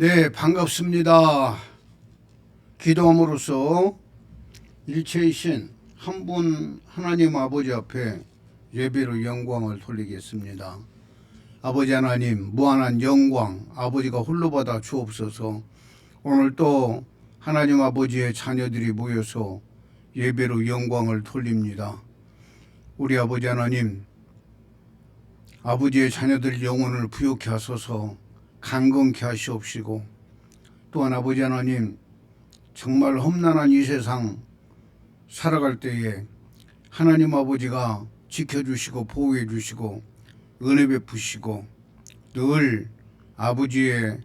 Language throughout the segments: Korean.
네, 반갑습니다. 기도함으로써 일체이신 한 분 하나님 아버지 앞에 예배로 영광을 돌리겠습니다. 아버지 하나님, 무한한 영광 아버지가 홀로 받아 주옵소서. 오늘 또 하나님 아버지의 자녀들이 모여서 예배로 영광을 돌립니다. 우리 아버지 하나님, 아버지의 자녀들 영혼을 부욕케 하소서. 강건케 하시옵시고, 또한 아버지 하나님, 정말 험난한 이 세상 살아갈 때에 하나님 아버지가 지켜주시고 보호해 주시고 은혜 베푸시고 늘 아버지의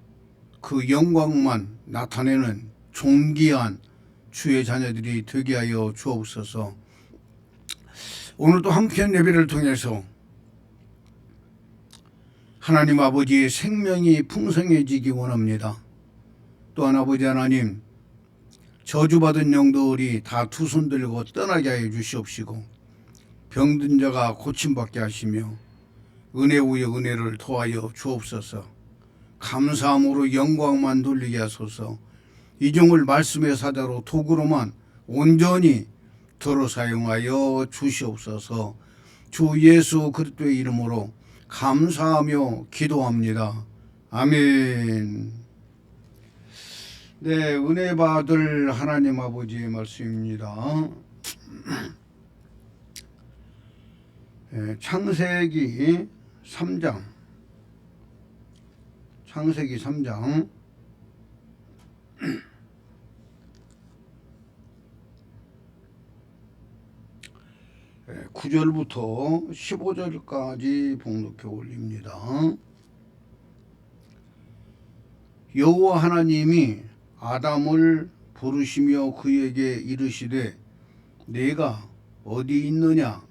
그 영광만 나타내는 존귀한 주의 자녀들이 되게 하여 주옵소서. 오늘도 한편 예배를 통해서 하나님 아버지의 생명이 풍성해지기 원합니다. 또한 아버지 하나님, 저주받은 영들이 다 두 손 들고 떠나게 하여 주시옵시고, 병든 자가 고침받게 하시며 은혜 위에 은혜를 더하여 주옵소서. 감사함으로 영광만 돌리게 하소서. 이 종을 말씀의 사자로 도구로만 온전히 도로 사용하여 주시옵소서. 주 예수 그리스도의 이름으로 감사하며 기도합니다. 아멘. 네, 은혜 받을 하나님 아버지의 말씀입니다. 창세기 3장. 창세기 3장. 9절부터 15절까지 봉독해 올립니다. 여호와 하나님이 아담을 부르시며 그에게 이르시되 내가 어디 있느냐?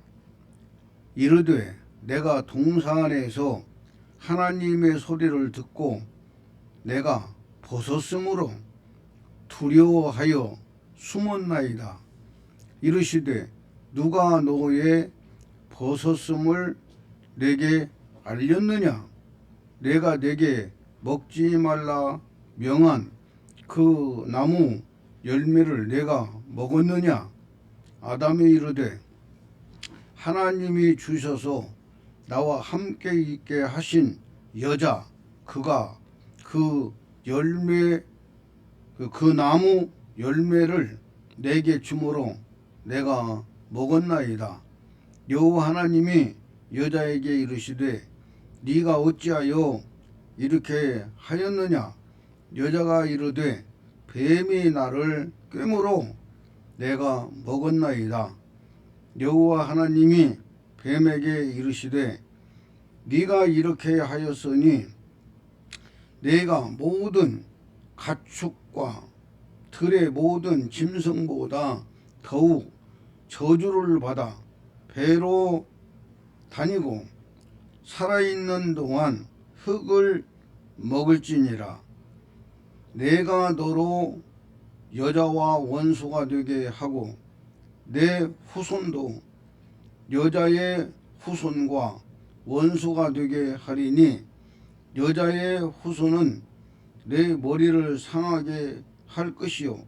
이르되 내가 동산에서 하나님의 소리를 듣고 내가 벗었으므로 두려워하여 숨었나이다. 이르시되 누가 너의 벗었음을 내게 알렸느냐? 내가 내게 먹지 말라 명한 그 나무 열매를 내가 먹었느냐? 아담이 이르되 하나님이 주셔서 나와 함께 있게 하신 여자 그가 그 열매 그 나무 열매를 내게 주므로 내가 먹었나이다. 여호와 하나님이 여자에게 이르시되 네가 어찌하여 이렇게 하였느냐? 여자가 이르되 뱀이 나를 꿰므로 내가 먹었나이다. 여호와 하나님이 뱀에게 이르시되 네가 이렇게 하였으니 내가 모든 가축과 들의 모든 짐승보다 더욱 저주를 받아 배로 다니고 살아있는 동안 흙을 먹을지니라. 내가 너로 여자와 원수가 되게 하고 내 후손도 여자의 후손과 원수가 되게 하리니 여자의 후손은 내 머리를 상하게 할 것이요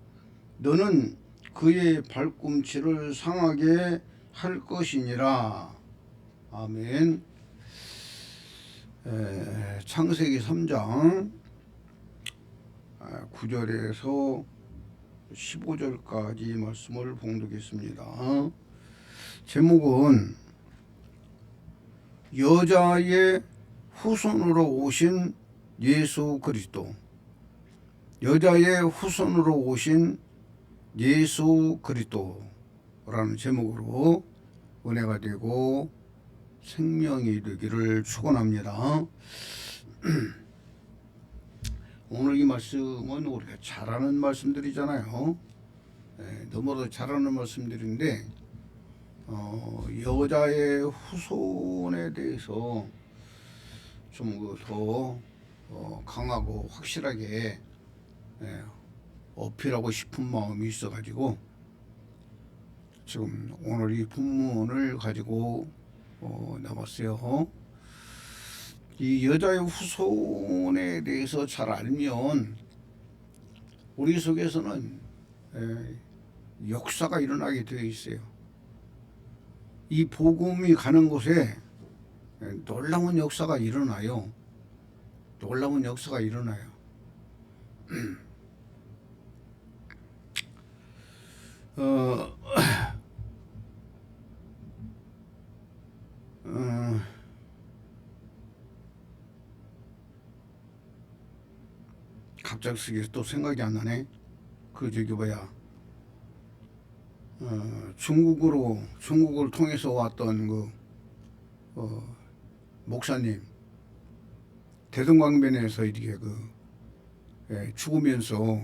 너는 그의 발꿈치를 상하게 할 것이니라. 아멘. 창세기 3장 9절에서 15절까지 말씀을 봉독했습니다. 제목은 여자의 후손으로 오신 예수 그리스도. 여자의 후손으로 오신 예수 그리스도라는 제목으로 은혜가 되고 생명이 되기를 축원합니다. 오늘 이 말씀은 우리가 잘 아는 말씀들이잖아요. 너무도 잘 아는 말씀들인데 여자의 후손에 대해서 좀 더 강하고 확실하게 어필하고 싶은 마음이 있어가지고 지금 오늘 이 본문을 가지고 나왔어요. 이 여자의 후손에 대해서 잘 알면 우리 속에서는 역사가 일어나게 되어 있어요. 이 복음이 가는 곳에 놀라운 역사가 일어나요. 놀라운 역사가 일어나요. 갑자기 또 생각이 안 나네. 그 저기 뭐야, 중국을 통해서 왔던 그 목사님, 대동강변에서 이렇게 죽으면서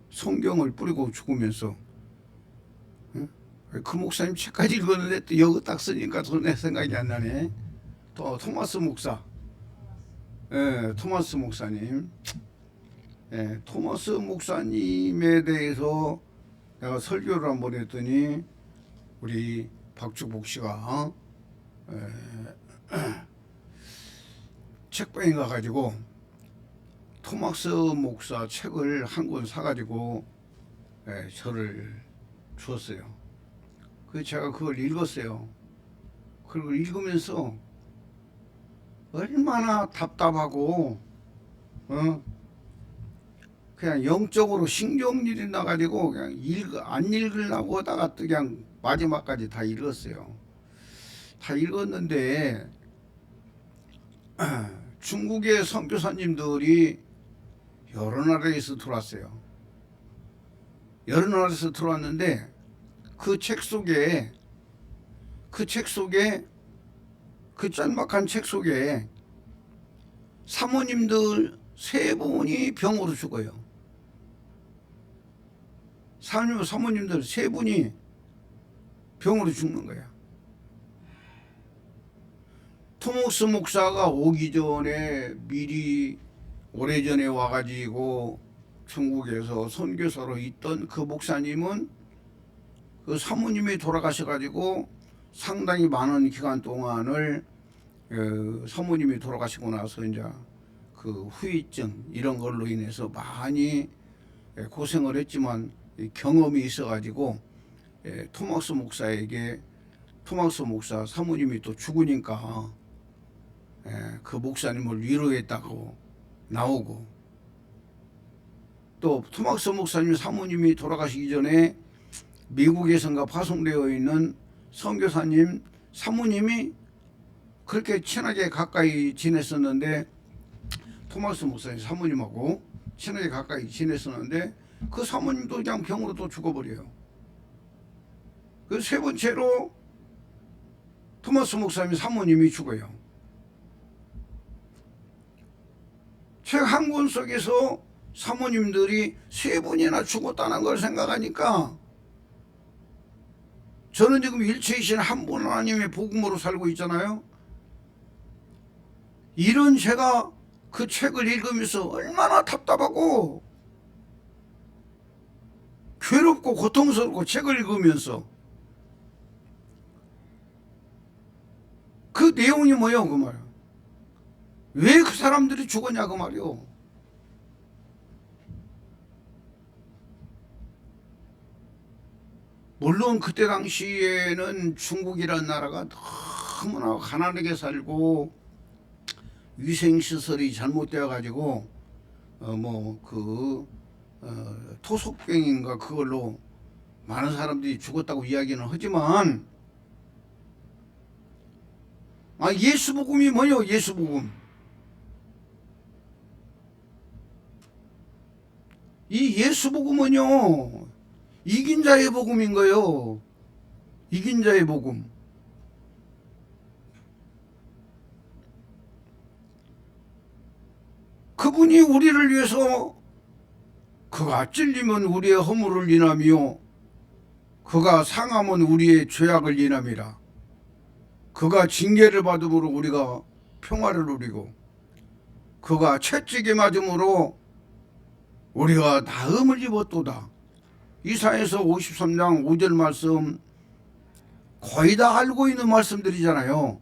성경을 뿌리고 죽으면서, 그 목사님 책까지 읽었는데 또 여기 딱 쓰니까 내 생각이 안 나네. 또 토마스 목사, 토마스 목사님, 토마스 목사님에 대해서 내가 설교를 한번 했더니 우리 박주복 씨가 책방에 가가지고 토마스 목사 책을 한 권 사가지고 저를 주었어요. 그래서 제가 그걸 읽었어요. 그리고 읽으면서 얼마나 답답하고 그냥 영적으로 신경질이 나가지고 그냥 안 읽으려고 하다가 그냥 마지막까지 다 읽었어요. 다 읽었는데 중국의 선교사님들이 여러 나라에서 들어왔어요. 여러 나라에서 들어왔는데 그 책 속에 그 짤막한 책 속에 사모님들 3분이 병으로 죽어요. 사모님들 3분이 병으로 죽는 거야. 토마스 목사가 오기 전에 미리 오래전에 와가지고 중국에서 선교사로 있던 그 목사님은 그 사모님이 돌아가셔가지고 상당히 많은 기간 동안을 사모님이 돌아가시고 나서 이제 그 후유증 이런 걸로 인해서 많이 고생을 했지만 경험이 있어가지고 토마스 목사 사모님이 또 죽으니까 그 목사님을 위로했다고 나오고, 또 토마스 목사님 사모님이 돌아가시기 전에 미국에선가 파송되어 있는 선교사님 사모님이 그렇게 친하게 가까이 지냈었는데, 토마스 목사님 사모님하고 친하게 가까이 지냈었는데 그 사모님도 그냥 병으로 또 죽어버려요. 그 3번째로 토마스 목사님 사모님이 죽어요. 책 한 권 속에서 사모님들이 3분이나 죽었다는 걸 생각하니까 저는 지금 일체이신 한 분 하나님의 복음으로 살고 있잖아요. 이런 제가 그 책을 읽으면서 얼마나 답답하고 괴롭고 고통스럽고 책을 읽으면서 그 내용이 뭐예요? 그 말. 왜 그 사람들이 죽었냐 그 말이요. 물론 그때 당시에는 중국이라는 나라가 너무나 가난하게 살고 위생시설이 잘못되어 가지고 토속병인가 그걸로 많은 사람들이 죽었다고 이야기는 하지만, 예수복음이 뭐예요? 예수복음. 이 예수복음은요 이긴 자의 복음인 거예요. 이긴 자의 복음. 그분이 우리를 위해서 그가 찔리면 우리의 허물을 인하며 그가 상함은 우리의 죄악을 인함이라. 그가 징계를 받음으로 우리가 평화를 누리고 그가 채찍에 맞음으로 우리가 나음을 입었도다. 이사야서 53장 5절 말씀 거의 다 알고 있는 말씀들이잖아요.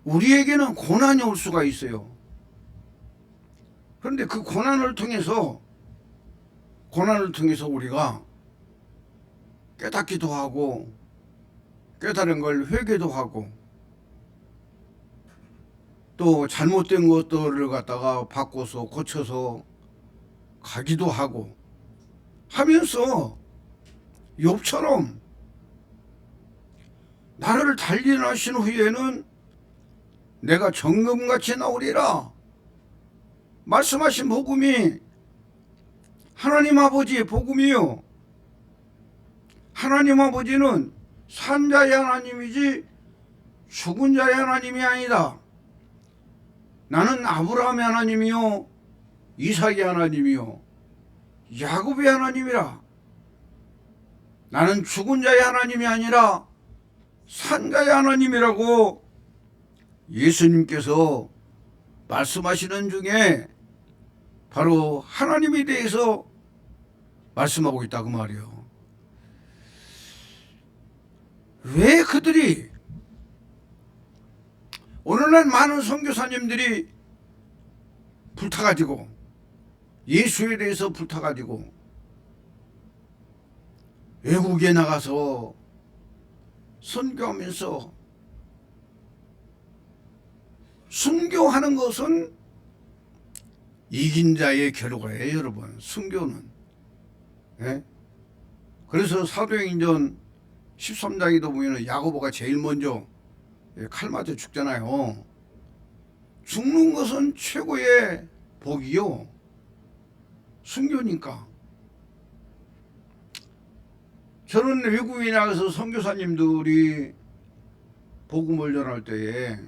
우리에게는 고난이 올 수가 있어요. 그런데 그 고난을 통해서 우리가 깨닫기도 하고 깨달은 걸 회개도 하고 또 잘못된 것들을 갖다가 바꿔서 고쳐서 가기도 하고 하면서 욥처럼 나를 단련하신 후에는 내가 정금같이 나오리라 말씀하신 복음이 하나님 아버지의 복음이요. 하나님 아버지는 산 자의 하나님이지 죽은 자의 하나님이 아니다. 나는 아브라함의 하나님이요 이삭의 하나님이요 야곱의 하나님이라. 나는 죽은 자의 하나님이 아니라 산 자의 하나님이라고 예수님께서 말씀하시는 중에 바로 하나님에 대해서 말씀하고 있다고 말이요. 왜 그들이 오늘날 많은 선교사님들이 불타가지고 예수에 대해서 불타가지고 외국에 나가서 선교하면서 순교하는 것은 이긴 자의 결과예요, 여러분. 순교는. 예? 그래서 사도행전 13장에도 보면 야고보가 제일 먼저 칼 맞아 죽잖아요. 죽는 것은 최고의 복이요. 순교니까. 저는 외국에 나가서 선교사님들이 복음을 전할 때에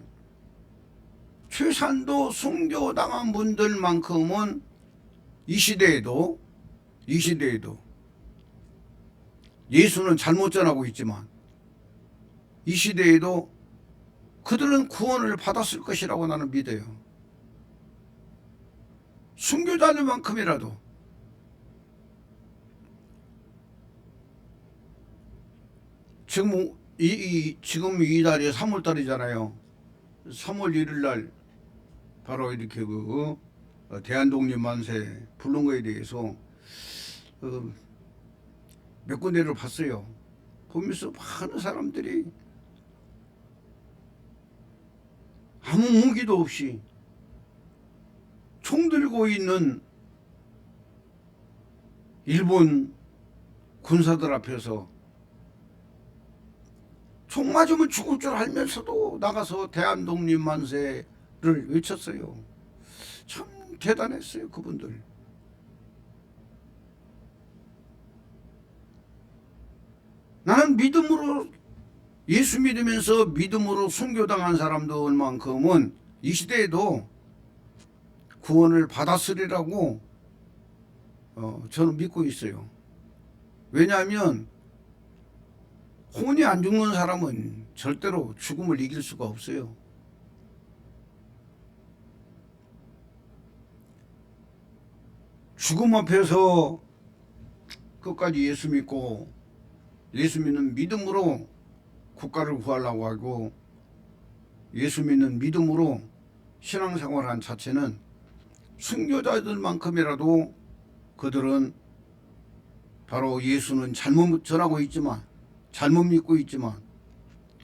최산도 순교당한 분들만큼은 이 시대에도 예수는 잘못 전하고 있지만 이 시대에도 그들은 구원을 받았을 것이라고 나는 믿어요. 순교자들만큼이라도. 지금 이 달이 3월달이잖아요. 3월 1일날 바로 이렇게 대한독립만세 부른 거에 대해서 몇 군데를 봤어요. 보면서 많은 사람들이 아무 무기도 없이 총 들고 있는 일본 군사들 앞에서 총 맞으면 죽을 줄 알면서도 나가서 대한독립만세를 외쳤어요. 참 대단했어요, 그분들. 나는 믿음으로 예수 믿으면서 믿음으로 순교당한 사람들만큼은 이 시대에도 구원을 받았으리라고 저는 믿고 있어요. 왜냐하면 혼이 안 죽는 사람은 절대로 죽음을 이길 수가 없어요. 죽음 앞에서 끝까지 예수 믿고 예수 믿는 믿음으로 국가를 구하려고 하고 예수 믿는 믿음으로 신앙생활한 자체는 순교자들만큼이라도 그들은 바로 예수는 잘못 전하고 있지만 잘못 믿고 있지만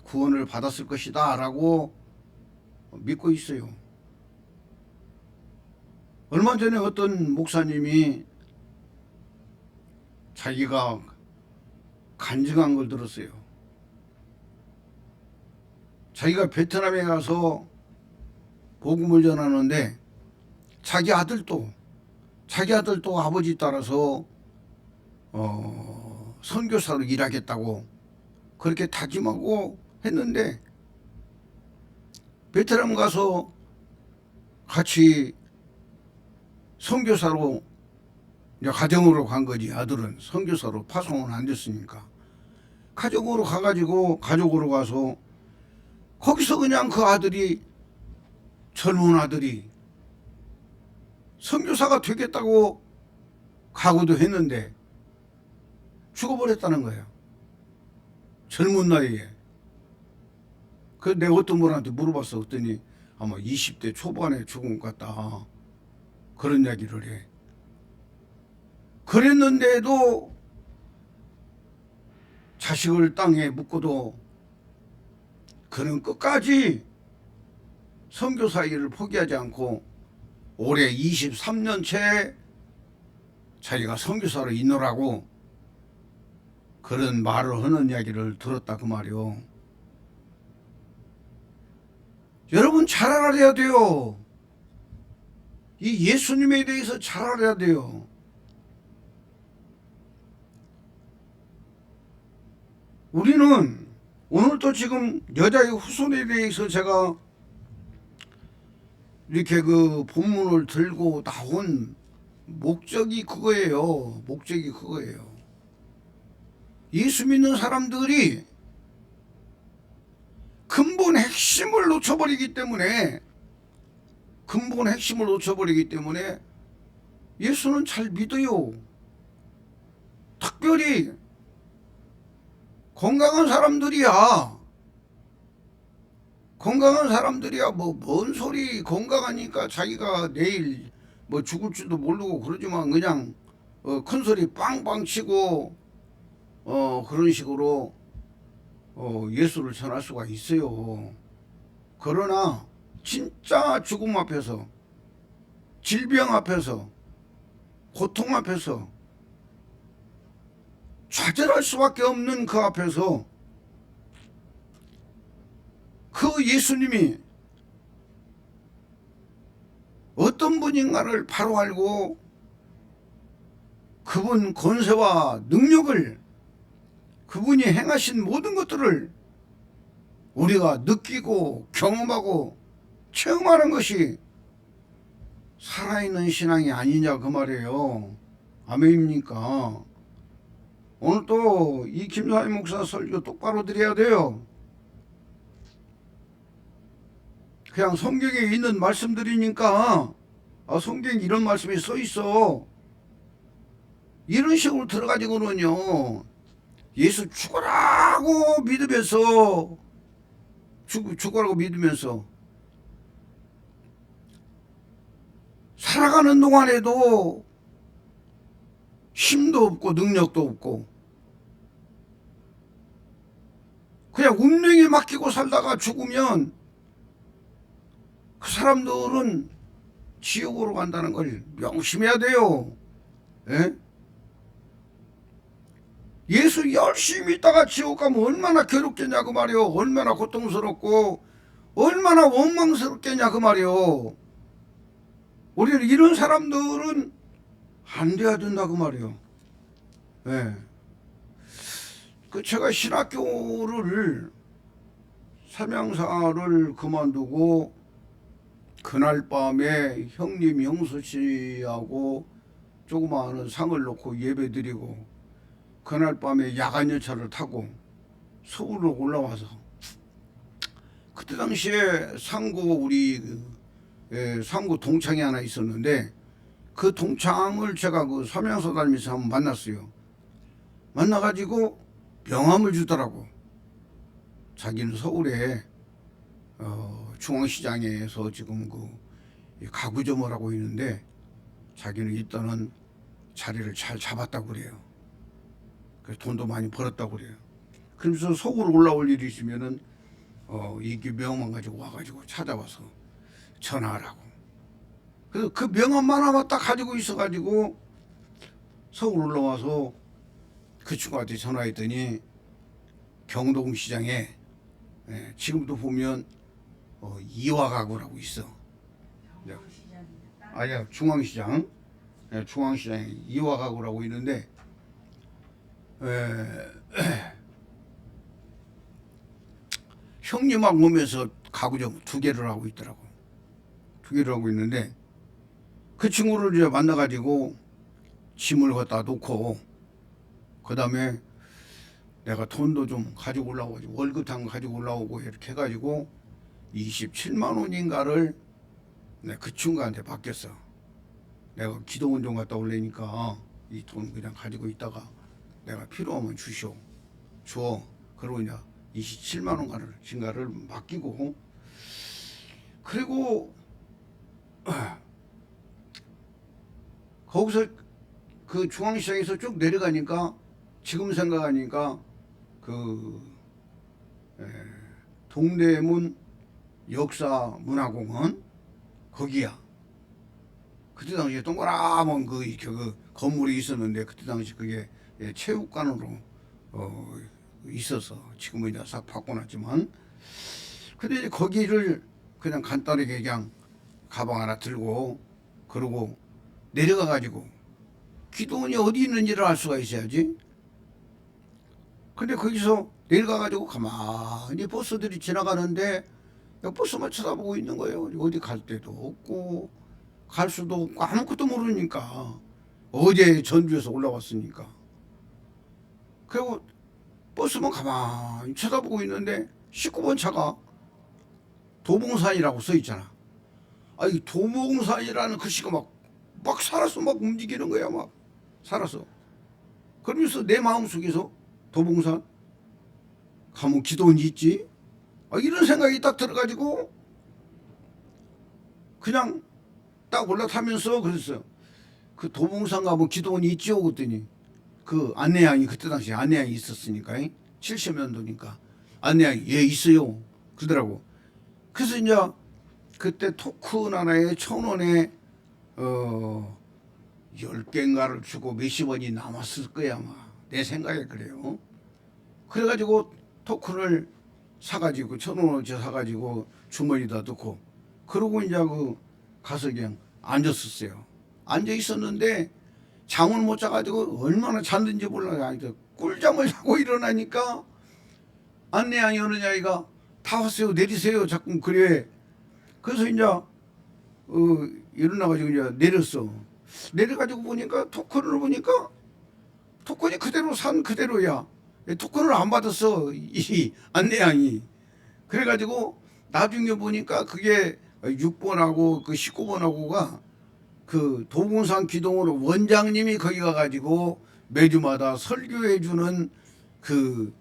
구원을 받았을 것이다 라고 믿고 있어요. 얼마 전에 어떤 목사님이 자기가 간증한 걸 들었어요. 자기가 베트남에 가서 복음을 전하는데 자기 아들도 아버지 따라서 선교사로 일하겠다고 그렇게 다짐하고 했는데 베트남 가서 같이 선교사로 가정으로 간 거지. 아들은 선교사로 파송은 안 됐으니까 가정으로 가서 거기서 그냥 그 아들이 젊은 아들이 선교사가 되겠다고 각오도 했는데 죽어버렸다는 거예요. 젊은 나이에. 그 내가 어떤 분한테 물어봤어. 그랬더니 아마 20대 초반에 죽은 것 같다. 그런 이야기를 해. 그랬는데도 자식을 땅에 묻고도 그는 끝까지 선교사 일을 포기하지 않고 올해 23년째 자기가 선교사로 있노라고 그런 말을 하는 이야기를 들었다 그 말이요. 여러분 잘 알아야 돼요. 이 예수님에 대해서 잘 알아야 돼요. 우리는 오늘도 지금 여자의 후손에 대해서 제가 이렇게 그 본문을 들고 나온 목적이 그거예요. 목적이 그거예요. 예수 믿는 사람들이 근본 핵심을 놓쳐버리기 때문에 예수는 잘 믿어요. 특별히 건강한 사람들이야 뭐 뭔 소리 건강하니까 자기가 내일 뭐 죽을지도 모르고 그러지만 그냥 큰 소리 빵빵 치고 그런 식으로 예수를 전할 수가 있어요. 그러나 진짜 죽음 앞에서 질병 앞에서 고통 앞에서 좌절할 수밖에 없는 그 앞에서 그 예수님이 어떤 분인가를 바로 알고 그분 권세와 능력을 그분이 행하신 모든 것들을 우리가 느끼고 경험하고 체험하는 것이 살아있는 신앙이 아니냐 그 말이에요. 아멘입니까? 오늘 또 이 김사희 목사 설교 똑바로 드려야 돼요. 그냥 성경에 있는 말씀들이니까 성경에 이런 말씀이 써 있어 이런 식으로 들어가지고는요 예수 죽으라고 믿으면서 죽으라고 믿으면서 살아가는 동안에도 힘도 없고 능력도 없고 그냥 운명에 맡기고 살다가 죽으면 그 사람들은 지옥으로 간다는 걸 명심해야 돼요. 예? 예수 열심히 있다가 지옥 가면 얼마나 괴롭겠냐고 말이요. 얼마나 고통스럽고 얼마나 원망스럽겠냐 그 말이요. 우리는 이런 사람들은 안 돼야 된다고 말이요. 예. 그 제가 신학교를 삼양사를 그만두고 그날 밤에 형님 영수 씨하고 조그마한 상을 놓고 예배드리고 그날 밤에 야간 열차를 타고 서울로 올라와서 그때 당시에 상고 상고 동창이 하나 있었는데 그 동창을 제가 그 삼양서 다니면서 한번 만났어요. 만나가지고 명함을 주더라고. 자기는 서울에 중앙시장에서 지금 그 가구점을 하고 있는데 자기는 일단은 자리를 잘 잡았다고 그래요. 그래서 돈도 많이 벌었다고 그래요. 그러면서 서울 올라올 일이 있으면은 이 명함 가지고 와가지고 찾아와서 전화하라고. 그래서 그 명함만 하나 딱 가지고 있어가지고 서울 올라와서 그 친구한테 전화했더니 경동시장에 지금도 보면 이화가구라고 있어. 아니야 중앙시장. 중앙시장에 이화가구라고 있는데 형님하고 오면서 가구점 2개를 하고 있더라고. 2개를 하고 있는데 그 친구를 이제 만나가지고 짐을 갖다 놓고 그 다음에 내가 돈도 좀 가지고 올라오고 월급탕 가지고 올라오고 이렇게 해가지고 27만 원인가를 그 친구한테 맡겼어. 내가 기도원 좀 갔다 올래니까 이 돈 그냥 가지고 있다가 내가 필요하면 주시오. 줘. 그러고 이제 27만 원가를 맡기고, 그리고 거기서 그 중앙시장에서 쭉 내려가니까 지금 생각하니까 그 동대문 역사문화공원 거기야. 그때 당시에 동그라먼 그 건물이 있었는데 그때 당시 그게 체육관으로 있어서 지금은 이제 싹 바꿔놨지만, 근데 이제 거기를 그냥 간단하게 그냥 가방 하나 들고 그러고 내려가 가지고 기도원이 어디 있는지를 알 수가 있어야지. 근데 거기서 내려가 가지고 가만히 버스들이 지나가는데 버스만 쳐다보고 있는 거예요. 어디 갈 데도 없고 갈 수도 없고 아무것도 모르니까, 어제 전주에서 올라왔으니까. 그리고 버스만 가만히 쳐다보고 있는데 19번 차가 도봉산이라고 써 있잖아. 이 도봉산이라는 글씨가 막 살았어. 막 움직이는 거야. 막 살았어. 그러면서 내 마음속에서 도봉산 가면 기도원이 있지, 이런 생각이 딱 들어가지고 그냥 딱 올라타면서 그랬어요. 그 도봉산 가면 기도원이 있지요? 그랬더니 그 안내양이, 그때 당시에 안내양이 있었으니까 70년도니까 안내양이 예 있어요 그러더라고. 그래서 이제 그때 토큰 하나에 1,000원에 10개인가를 주고 몇십 원이 남았을 거야 아마. 내 생각에 그래요. 그래가지고 토큰을 사가지고 1,000원어치 사가지고 주머니에다 넣고, 그러고 이제 가서 그냥 앉았었어요. 앉아 있었는데 잠을 못 자가지고 얼마나 잤는지 몰라요. 꿀잠을 자고 일어나니까 안내양이 어느 아이가 다 왔어요 내리세요 자꾸 그래. 그래서 이제 일어나가지고 이제 내렸어. 내려가지고 보니까 토큰을 보니까 토큰이 그대로 산 그대로야. 토큰을 안 받았어 이 안내양이. 그래가지고 나중에 보니까 그게 6번하고 그 19번하고가 그 도봉산 기동으로 원장님이 거기 가가지고 매주마다 설교해주는 그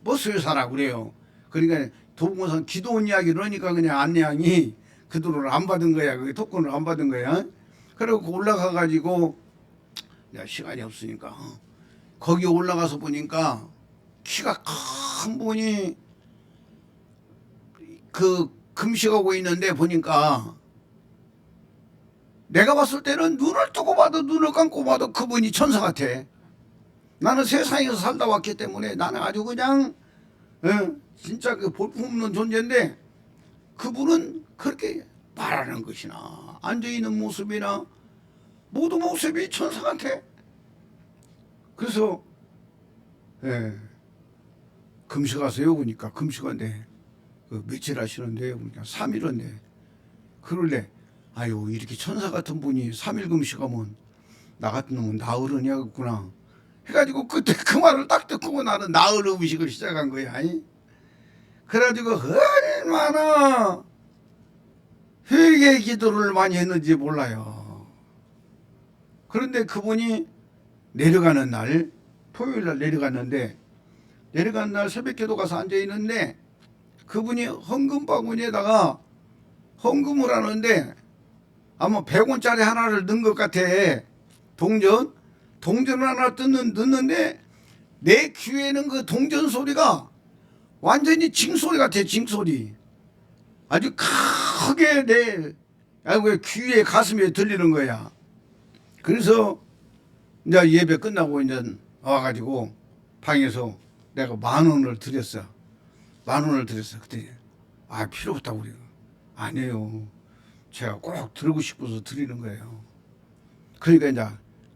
버스 회사라고 그래요. 그러니까 도봉산 기도원 이야기를 그러니까 그냥 안내양이 그 돈을 안 받은 거야. 그 토큰을 안 받은 거야. 그리고 올라가 가지고 시간이 없으니까 거기 올라가서 보니까 키가 큰 분이 그 금식하고 있는데, 보니까 내가 봤을 때는 눈을 뜨고 봐도 눈을 감고 봐도 그분이 천사 같아. 나는 세상에서 살다 왔기 때문에 나는 아주 그냥 진짜 그 볼품없는 존재인데, 그분은 그렇게 말하는 것이나 앉아있는 모습이나 모두 모습이 천사 같아. 그래서 금식하세요 보니까 금식한데 며칠 하시는데요 보니까 3일 한데, 그럴래 아유 이렇게 천사 같은 분이 3일 금식하면 나 같은 놈은 나으르냐겠구나 해가지고 그때 그 말을 딱 듣고 나는 나을 음식을 시작한 거야. 그래가지고 얼마나 회개 기도를 많이 했는지 몰라요. 그런데 그분이 내려가는 날 토요일 날 내려갔는데, 내려간 날 새벽기도 가서 앉아 있는데 그분이 헌금 바구니에다가 헌금을 하는데 아마 100원짜리 하나를 넣은 것 같아. 동전 하나 넣는데 내 귀에는 그 동전 소리가 완전히 징소리 같아. 징소리 아주 크게 내 귀에 가슴에 들리는 거야. 그래서 이제 예배 끝나고 이제 와가지고 방에서 내가 10,000원을 드렸어. 10,000원을 드렸어. 그때 필요 없다고 그래요. 아니에요. 제가 꼭 들고 싶어서 드리는 거예요. 그러니까 이제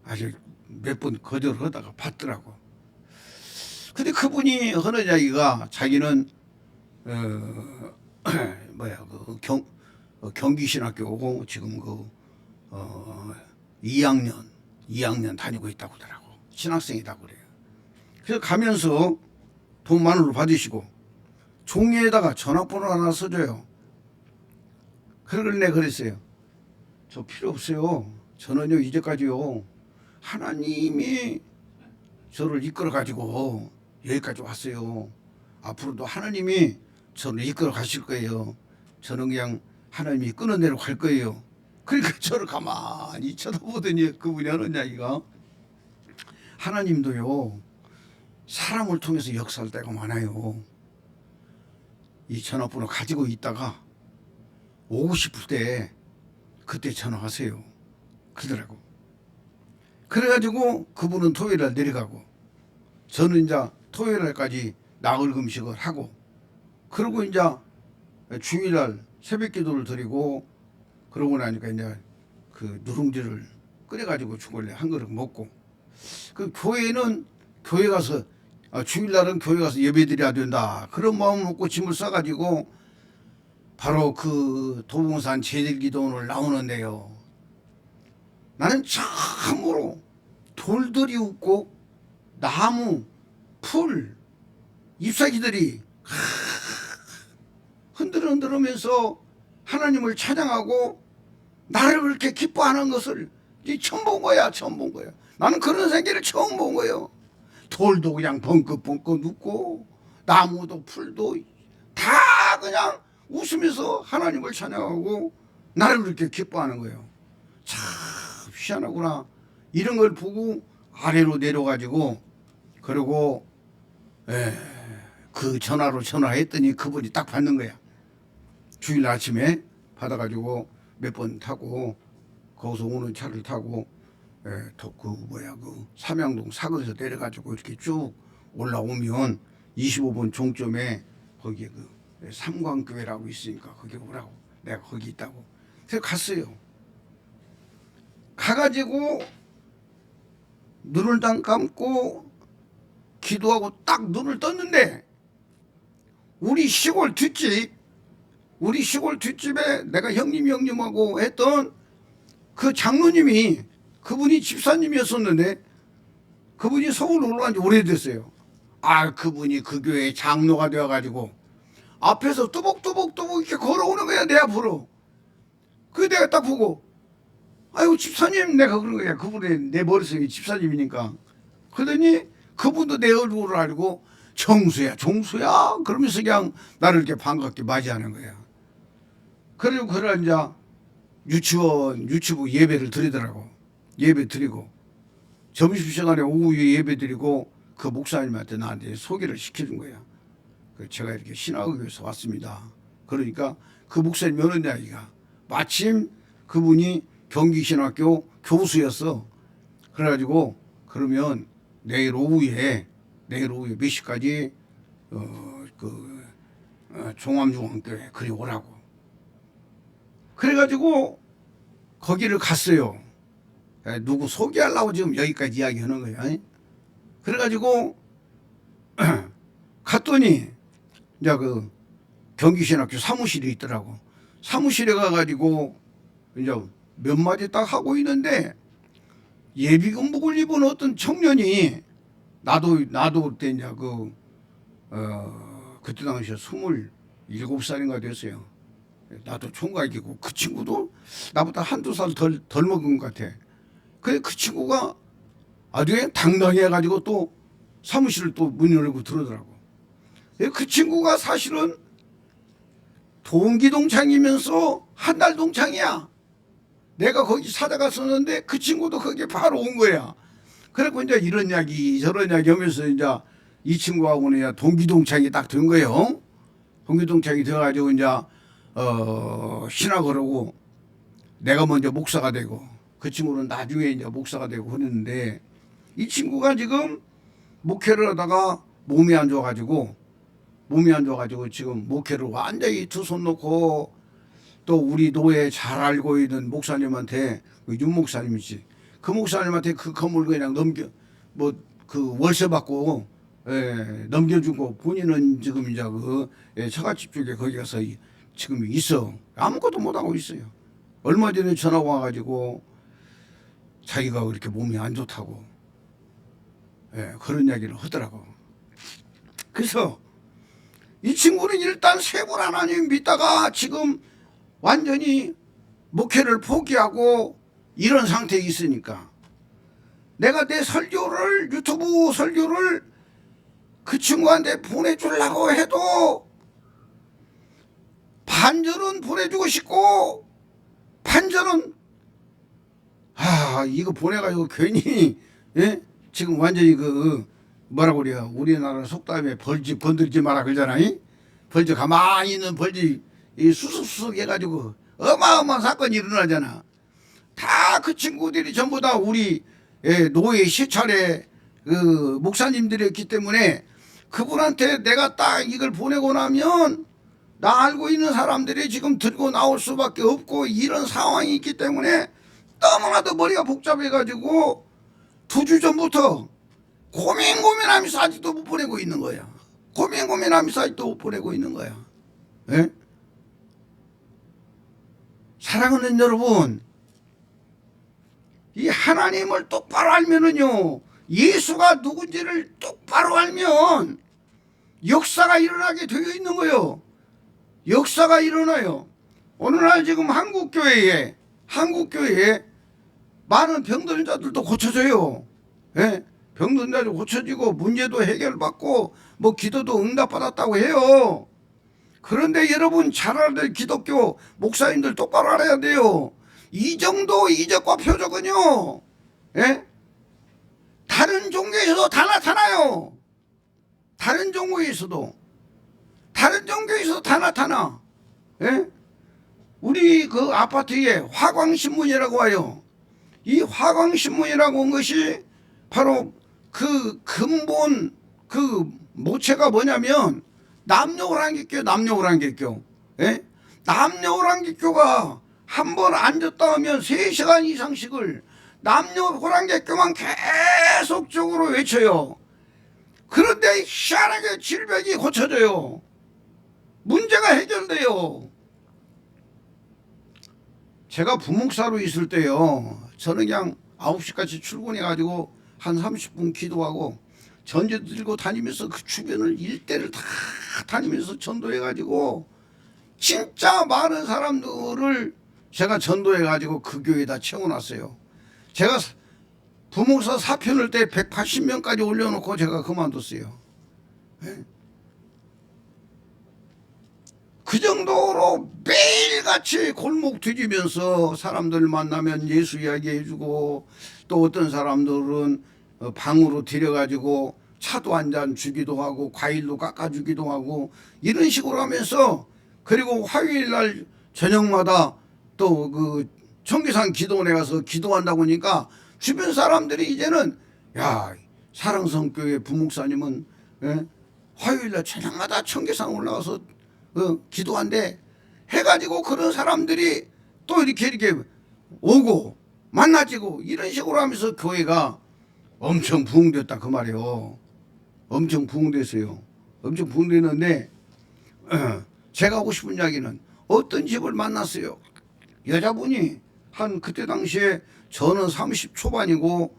아주 몇 번 거절하다가 받더라고. 근데 그분이 하는 이야기가 자기는 경기신학교고 지금 2학년 다니고 있다고 하더라고. 신학생이라고 그래요. 그래서 가면서 돈 10,000원을 받으시고 종이에다가 전화번호 하나 써줘요. 그걸 내가 그랬어요. 저 필요 없어요. 저는요 이제까지요 하나님이 저를 이끌어 가지고 여기까지 왔어요. 앞으로도 하나님이 저를 이끌어 가실 거예요. 저는 그냥 하나님이 끊어내려 갈 거예요. 그러니까 저를 가만히 쳐다보더니 그분이 하는 이야기가, 하나님도요 사람을 통해서 역사할 때가 많아요. 이 전화번호 가지고 있다가 오고 싶을 때 그때 전화하세요 그러더라고. 그래가지고 그분은 토요일날 내려가고, 저는 이제 토요일날까지 나흘 금식을 하고, 그러고 이제 주일날 새벽 기도를 드리고, 그러고 나니까 이제 그 누룽지를 끓여가지고 죽을래 한 그릇 먹고, 그 교회는 교회 가서 주일날은 교회 가서 예배 드려야 된다 그런 마음 먹고 짐을 싸가지고 바로 그 도봉산 제일기도원을 나오는데요. 나는 참으로 돌들이 웃고 나무, 풀, 잎사귀들이 흔들흔들하면서 하나님을 찬양하고 나를 그렇게 기뻐하는 것을 처음 본 거야. 처음 본 거야. 나는 그런 세계를 처음 본 거예요. 돌도 그냥 벙긋벙긋 웃고 나무도 풀도 다 그냥 웃으면서 하나님을 찬양하고 나를 그렇게 기뻐하는 거예요. 참 희한하구나. 이런 걸 보고 아래로 내려가지고, 그리고 그 전화로 전화했더니 그분이 딱 받는 거야. 주일 아침에 받아가지고 몇 번 타고 거기서 오는 차를 타고 그 삼양동 사거리에서 내려가지고 이렇게 쭉 올라오면 25분 종점에 거기에 그 삼광교회라고 있으니까 거기 오라고, 내가 거기 있다고. 그래서 갔어요. 가가지고 눈을 딱 감고 기도하고 딱 눈을 떴는데, 우리 시골 뒷집에 내가 형님하고 했던 그 장로님이, 그분이 집사님이었었는데 그분이 서울 올라간 지 오래됐어요. 그분이 그 교회 장로가 되어가지고 앞에서 뚜벅뚜벅 이렇게 걸어오는 거야, 내 앞으로. 그 내가 딱 보고, 아유 집사님, 내가 그런 거야. 그분이 내 머릿속에 집사님이니까. 그러더니 그분도 내 얼굴을 알고 정수야 그러면서 그냥 나를 이렇게 반갑게 맞이하는 거야. 그리고 그런 이제 유치부 예배를 드리더라고. 예배 드리고 점심시간에 오후에 예배 드리고 그 목사님한테 나한테 소개를 시켜준 거야. 제가 이렇게 신학교에서 왔습니다. 그러니까 그 목사님이 어느 이야기가, 마침 그분이 경기신학교 교수였어. 그래가지고 그러면 내일 오후에 몇 시까지 종암중앙교회 그리 오라고. 그래가지고 거기를 갔어요. 누구 소개하려고 지금 여기까지 이야기하는 거야. 그래가지고 갔더니 이제 그 경기신학교 사무실이 있더라고. 사무실에 가가지고 이제 몇 마디 딱 하고 있는데, 예비군복을 입은 어떤 청년이, 나도 그때 이제 그때 당시에 27살인가 됐어요. 나도 총각이고 그 친구도 나보다 한두 살 덜 먹은 것 같아. 그래 그 친구가 아주 그냥 당당해가지고 또 사무실을 또 문 열고 들어오더라고. 그 친구가 사실은 동기동창이면서 한 달 동창이야. 내가 거기 찾아갔었는데 그 친구도 거기에 바로 온 거야. 그래갖고 이제 이런 이야기 저런 이야기 하면서 이제 이 친구하고는 이제 동기동창이 딱 된 거예요. 동기동창이 돼가지고 이제 신학을 하고 내가 먼저 목사가 되고, 그 친구는 나중에 이제 목사가 되고 그랬는데, 이 친구가 지금 목회를 하다가 몸이 안 좋아가지고 지금 목회를 완전히 두 손 놓고, 또 우리 노예 잘 알고 있는 목사님한테, 윤 목사님이지, 그 목사님한테 그 건물 그냥 그 월세 받고 넘겨주고, 본인은 지금 이제 처갓집 쪽에 거기 가서 지금 있어. 아무것도 못하고 있어요. 얼마 전에 전화가 와가지고 자기가 그렇게 몸이 안 좋다고 그런 이야기를 하더라고. 그래서 이 친구는 일단 세분 하나님 믿다가 지금 완전히 목회를 포기하고 이런 상태에 있으니까, 내가 내 설교를, 유튜브 설교를 그 친구한테 보내주려고 해도 반절은 보내주고 싶고 반절은 이거 보내가지고 괜히 지금 완전히 뭐라고 그래요, 우리나라 속담에 벌집 건들지 마라 그러잖아. 벌집 가만히 있는 벌집 수습수습 해가지고 어마어마한 사건이 일어나잖아. 다 그 친구들이 전부 다 우리 노예 시찰의 목사님들이었기 때문에 그분한테 내가 딱 이걸 보내고 나면 나 알고 있는 사람들이 지금 들고 나올 수밖에 없고 이런 상황이 있기 때문에 너무나도 머리가 복잡해가지고 2주 전부터 고민하면서 아직도 못 보내고 있는 거야. 고민하면서 아직도 못 보내고 있는 거야. 예? 사랑하는 여러분, 이 하나님을 똑바로 알면은요, 예수가 누군지를 똑바로 알면 역사가 일어나게 되어 있는 거예요. 역사가 일어나요. 오늘날 지금 한국교회에 많은 병든 자들도 고쳐져요. 예? 병든 자들 고쳐지고 문제도 해결받고 뭐 기도도 응답받았다고 해요. 그런데 여러분 잘 알아야 될 기독교 목사님들 똑바로 알아야 돼요. 이 정도 이적과 표적은요, 예? 다른 종교에서도 다 나타나요. 다른 종교에서도 다 나타나. 예? 우리 그 아파트에 화광신문이라고 와요. 이 화광신문이라고 온 것이 바로 그 근본 그 모체가 뭐냐면 남녀오랑객교. 예? 남녀오랑객교가 한 번 앉았다 하면 3시간 이상씩을 남녀오랑객교만 계속적으로 외쳐요. 그런데 희한하게 질병이 고쳐져요. 문제가 해결돼요. 제가 부목사로 있을 때요, 저는 그냥 9시까지 출근해가지고 한 30분 기도하고 전제 들고 다니면서 그 주변을 일대를 다 다니면서 전도해가지고 진짜 많은 사람들을 제가 전도해가지고 그 교회에다 채워놨어요. 제가 부목사 사편을 때 180명까지 올려놓고 제가 그만뒀어요. 네? 그 정도로 매일같이 골목 뒤지면서 사람들 만나면 예수 이야기 해주고, 또 어떤 사람들은 방으로 데려가지고 차도 한 잔 주기도 하고 과일도 깎아주기도 하고 이런 식으로 하면서, 그리고 화요일날 저녁마다 또 그 청계산 기도원에 가서 기도한다고 하니까 주변 사람들이 이제는, 야, 사랑성교회 부목사님은 화요일날 저녁마다 청계산 올라가서 기도한대 해가지고 그런 사람들이 또 이렇게 오고 만나지고 이런 식으로 하면서 교회가 엄청 부흥됐다 그 말이에요. 엄청 부흥됐어요. 엄청 부흥됐는데 제가 하고 싶은 이야기는, 어떤 집을 만났어요. 여자분이 그때 당시에 저는 30 초반이고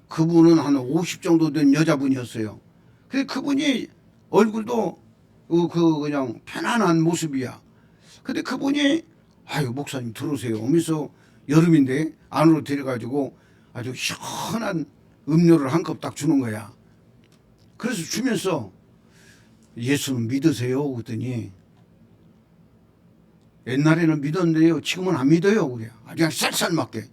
그분은 한 50 정도 된 여자분이었어요. 근데 그분이 얼굴도 그냥 편안한 모습이야. 근데 그분이, 아유 목사님 들어오세요 하면서, 여름인데 안으로 데려가지고 아주 시원한 음료를 한 컵 딱 주는 거야. 그래서 주면서 예수는 믿으세요 그랬더니, 옛날에는 믿었는데요 지금은 안 믿어요 그래. 그냥 쌀쌀맞게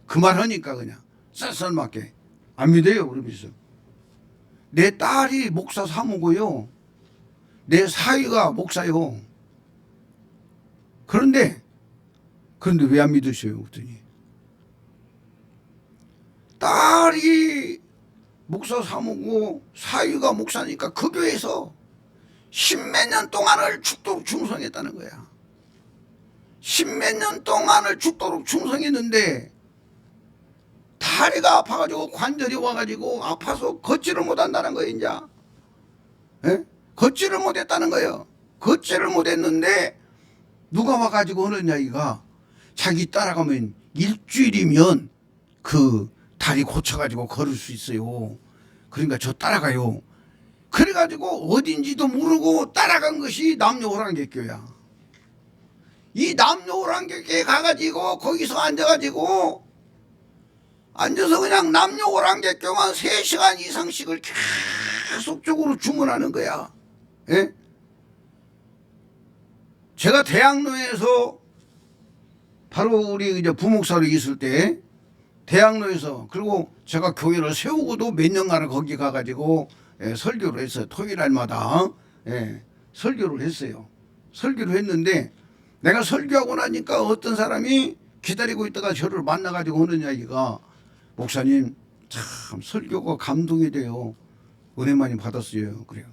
그 말 하니까 그냥 쌀쌀맞게 안 믿어요 그러면서, 내 딸이 목사 사모고요, 내 사위가 목사요. 그런데 왜 안 믿으셔요 그랬더니, 딸이 목사 사모고 사위가 목사니까 그 교회에서 10몇 년 동안을 죽도록 충성했다는 거야. 10몇 년 동안을 죽도록 충성했는데 다리가 아파가지고 관절이 와가지고 아파서 걷지를 못한다는 거예요. 이제 걷지를 못했다는 거예요. 걷지를 못했는데 누가 와가지고 하는 이야기가, 자기 따라가면 일주일이면 그 다리 고쳐가지고 걸을 수 있어요. 그러니까 저 따라가요. 그래가지고 어딘지도 모르고 따라간 것이 남녀오랑객교야. 이 남녀오랑객교에 가가지고 거기서 앉아서 그냥 남녀오랑객교만 3시간 이상씩을 계속적으로 주문하는 거야. 예? 제가 대학로에서 바로 우리 이제 부목사로 있을 때 대학로에서, 그리고 제가 교회를 세우고도 몇 년간을 거기 가가지고 설교를 했어요. 토요일 날마다 설교를 했어요. 설교를 했는데 내가 설교하고 나니까 어떤 사람이 기다리고 있다가 저를 만나가지고 하는 이야기가, 목사님 참 설교가 감동이 돼요. 은혜 많이 받았어요. 그래요.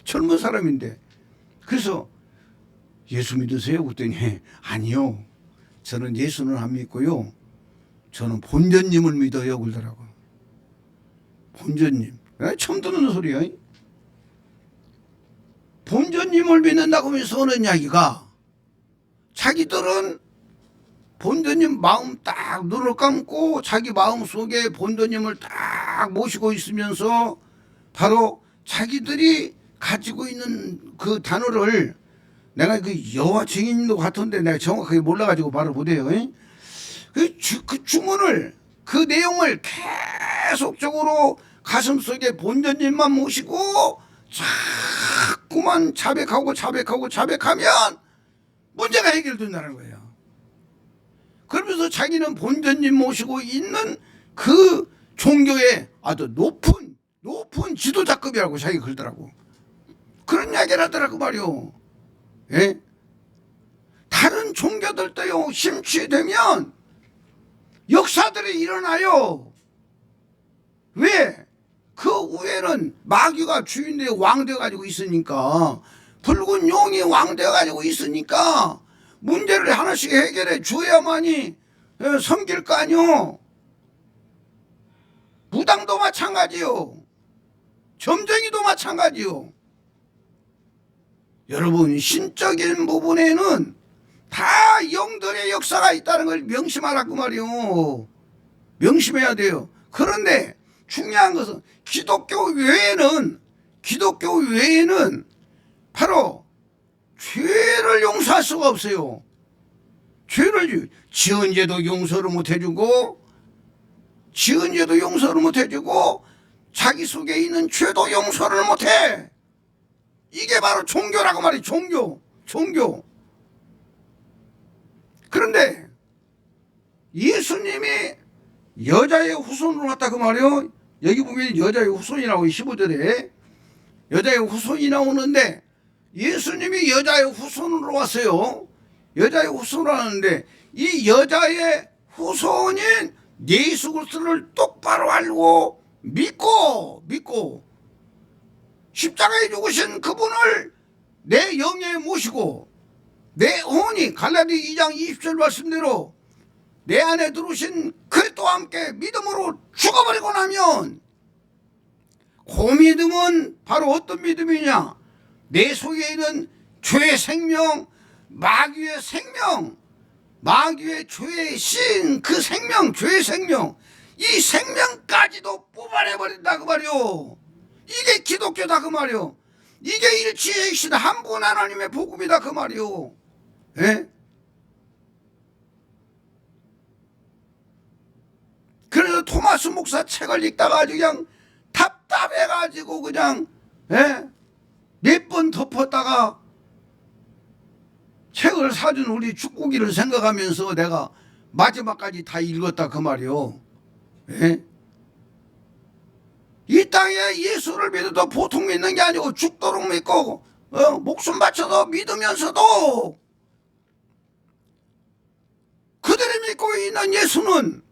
젊은 사람인데. 그래서 예수 믿으세요? 그랬더니 아니요. 저는 예수는 안 믿고요. 저는 본전님을 믿어요. 그러더라고요. 본전님. 처음 듣는 소리야. 본전님을 믿는다고 하면서 하는 이야기가, 자기들은 본전님 마음 딱 눈을 감고 자기 마음 속에 본전님을 딱 모시고 있으면서 바로 자기들이 가지고 있는 그 단어를, 내가 그 여호와 증인도 같은데 내가 정확하게 몰라가지고 말을 못해요. 그 주문을, 그 내용을 계속적으로 가슴속에 본전님만 모시고 자꾸만 자백하면 문제가 해결된다는 거예요. 그러면서 자기는 본전님 모시고 있는 그 종교의 아주 높은 지도자급이라고 자기가 그러더라고. 그런 이야기를 하더라고 말이요. 예? 다른 종교들도요, 심취되면 역사들이 일어나요. 왜? 그 위에는 마귀가 주인되어 왕되어 가지고 있으니까, 붉은 용이 왕되어 가지고 있으니까 문제를 하나씩 해결해 줘야만이 섬길 거 아니요. 무당도 마찬가지요. 점쟁이도 마찬가지요. 여러분, 신적인 부분에는 다 영들의 역사가 있다는 걸 명심하라고 말이요. 명심해야 돼요. 그런데 중요한 것은 기독교 외에는 바로 죄를 용서할 수가 없어요. 죄를 지은 죄도 용서를 못 해주고, 자기 속에 있는 죄도 용서를 못해. 이게 바로 종교라고 말이에요. 종교. 그런데 예수님이 여자의 후손으로 왔다 그 말이에요. 여기 보면 여자의 후손이라고 15절에 여자의 후손이 나오는데, 예수님이 여자의 후손으로 왔어요. 여자의 후손으로 왔는데, 이 여자의 후손인 예수 그리스도를 똑바로 알고 믿고 십자가에 죽으신 그분을 내 영에 모시고, 내 혼이 갈라디 2장 20절 말씀대로 내 안에 들어오신 그리스도와 함께 믿음으로 죽어버리고 나면, 그 믿음은 바로 어떤 믿음이냐? 내 속에 있는 죄의 생명, 마귀의 생명, 마귀의 죄의 신, 그 생명, 죄의 생명, 이 생명까지도 뽑아내버린다 그 말이요. 이게 기독교다 그 말이요. 이게 일치이신 한 분 하나님의 복음이다 그 말이요. 예? 그래서 토마스 목사 책을 읽다가 아주 그냥 답답해가지고 그냥 몇 번 덮었다가 책을 사준 우리 축구기를 생각하면서 내가 마지막까지 다 읽었다 그 말이요. 예? 이 땅에 예수를 믿어도 보통 믿는 게 아니고 죽도록 믿고 목숨 바쳐서 믿으면서도 그들이 믿고 있는 예수는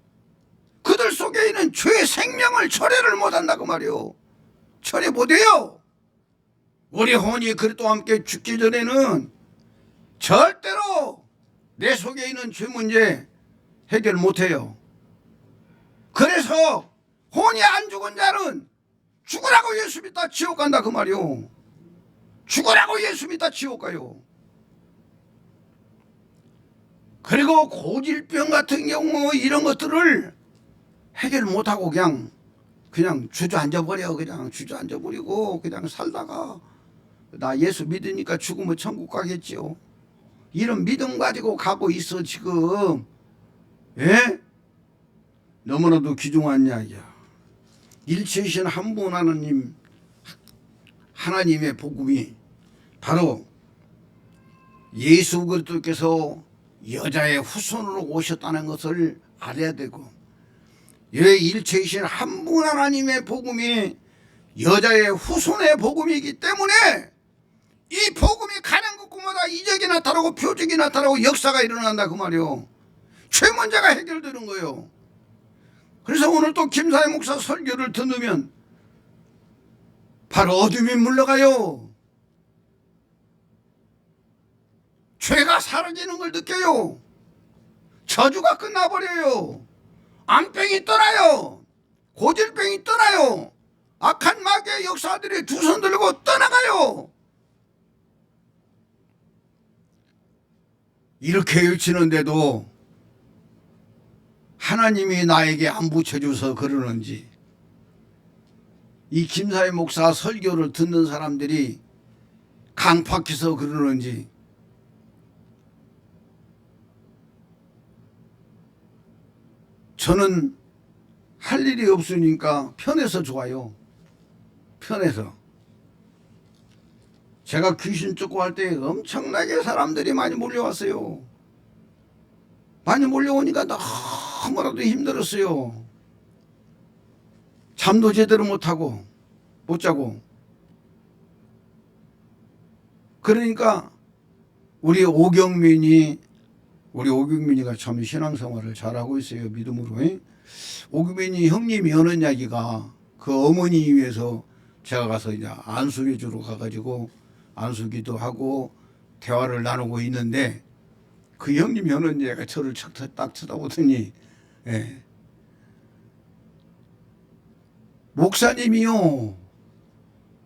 그들 속에 있는 죄의 생명을 철회를 못한다고 말이요. 철회 못해요. 우리 혼이 그리스도와 함께 죽기 전에는 절대로 내 속에 있는 죄 문제 해결 못해요. 그래서 혼이 안 죽은 자는 죽으라고 예수 믿다 지옥 간다 그 말이요. 죽으라고 예수 믿다 지옥 가요. 그리고 고질병 같은 경우 이런 것들을 해결 못하고 그냥 주저앉아버려. 그냥 주저앉아버리고 그냥 살다가 나 예수 믿으니까 죽으면 천국 가겠지요. 이런 믿음 가지고 가고 있어 지금. 예? 너무나도 귀중한 이야기야. 일체이신 한 분 하나님 하나님의 복음이 바로 예수 그리스도께서 여자의 후손으로 오셨다는 것을 알아야 되고, 왜 일체이신 한 분 하나님의 복음이 여자의 후손의 복음이기 때문에 이 복음이 가는 곳마다 이적이 나타나고 표적이 나타나고 역사가 일어난다 그 말이요. 죄 문제가 해결되는 거예요. 그래서 오늘 또 김사회 목사 설교를 듣으면 바로 어둠이 물러가요. 죄가 사라지는 걸 느껴요. 저주가 끝나버려요. 암병이 떠나요. 고질병이 떠나요. 악한 마귀의 역사들이 두 손 들고 떠나가요. 이렇게 외치는데도 하나님이 나에게 안 붙여줘서 그러는지, 이 김사회 목사 설교를 듣는 사람들이 강팍해서 그러는지, 저는 할 일이 없으니까 편해서 좋아요. 편해서. 제가 귀신 쫓고 할 때 엄청나게 사람들이 많이 몰려왔어요. 많이 몰려오니까 너무나도 힘들었어요. 잠도 제대로 못하고 못 자고. 그러니까 우리 오경민이가 참 신앙생활을 잘하고 있어요. 믿음으로. 오경민이 형님이 하는 이야기가 그 어머니 위해서 제가 가서 이제 안수해 주러 가가지고 안수기도 하고 대화를 나누고 있는데, 그 형님이 하는 이야기가 저를 딱 쳐다보더니, 목사님이요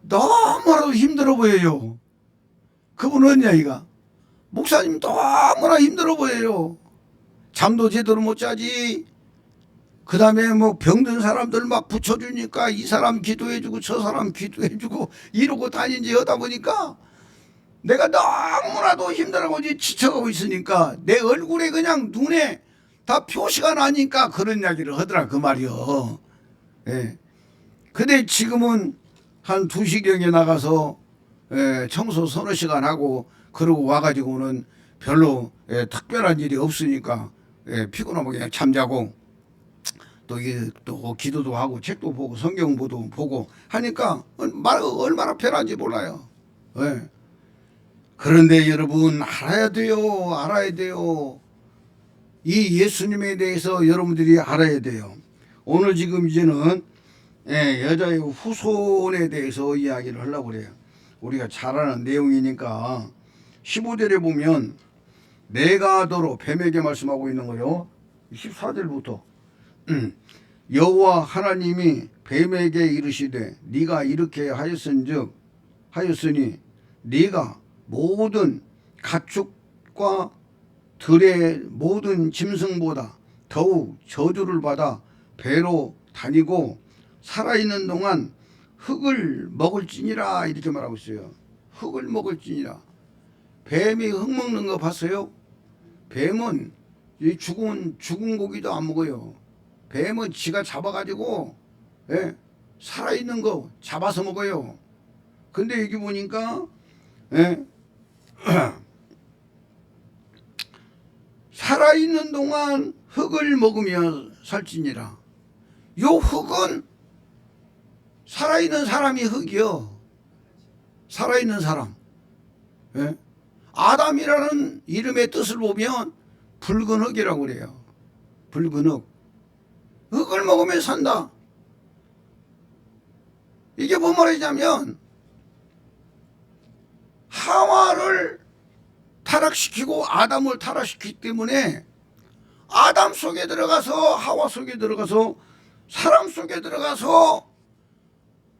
너무나도 힘들어 보여요. 그분은 이야기가 목사님 너무나 힘들어 보여요. 잠도 제대로 못 자지. 그 다음에 뭐 병든 사람들 막 붙여주니까 이 사람 기도해주고 저 사람 기도해주고 이러고 다니지 하다 보니까 내가 너무나도 힘들어하고 지쳐가고 있으니까 내 얼굴에 그냥 눈에 다 표시가 나니까 그런 이야기를 하더라 그 말이요. 예. 근데 지금은 한 2시경에 나가서 청소 서너 시간 하고 그러고 와가지고는 별로 특별한 일이 없으니까 피곤하고 그냥 잠자고, 또 기도도 하고 책도 보고 성경도 보고 하니까 얼마나 편한지 몰라요. 그런데 여러분 알아야 돼요. 이 예수님에 대해서 여러분들이 알아야 돼요. 오늘 지금 이제는 여자의 후손에 대해서 이야기를 하려고 그래요. 우리가 잘 아는 내용이니까 15절에 보면 내가 너로 뱀에게 말씀하고 있는 거요. 14절부터 여호와 하나님이 뱀에게 이르시되 네가 이렇게 하였으니 네가 모든 가축과 들의 모든 짐승보다 더욱 저주를 받아 배로 다니고 살아있는 동안 흙을 먹을지니라 이렇게 말하고 있어요. 흙을 먹을지니라. 뱀이 흙 먹는 거 봤어요? 뱀은 죽은 고기도 안 먹어요. 뱀은 지가 잡아가지고 살아있는 거 잡아서 먹어요. 근데 여기 보니까 살아있는 동안 흙을 먹으며 살지니라. 요 흙은 살아있는 사람이 흙이요. 살아있는 사람. 아담이라는 이름의 뜻을 보면 붉은 흙이라고 그래요. 붉은 흙. 흙을 먹으면 산다. 이게 뭔 말이냐면 하와를 타락시키고 아담을 타락시키기 때문에 아담 속에 들어가서 하와 속에 들어가서 사람 속에 들어가서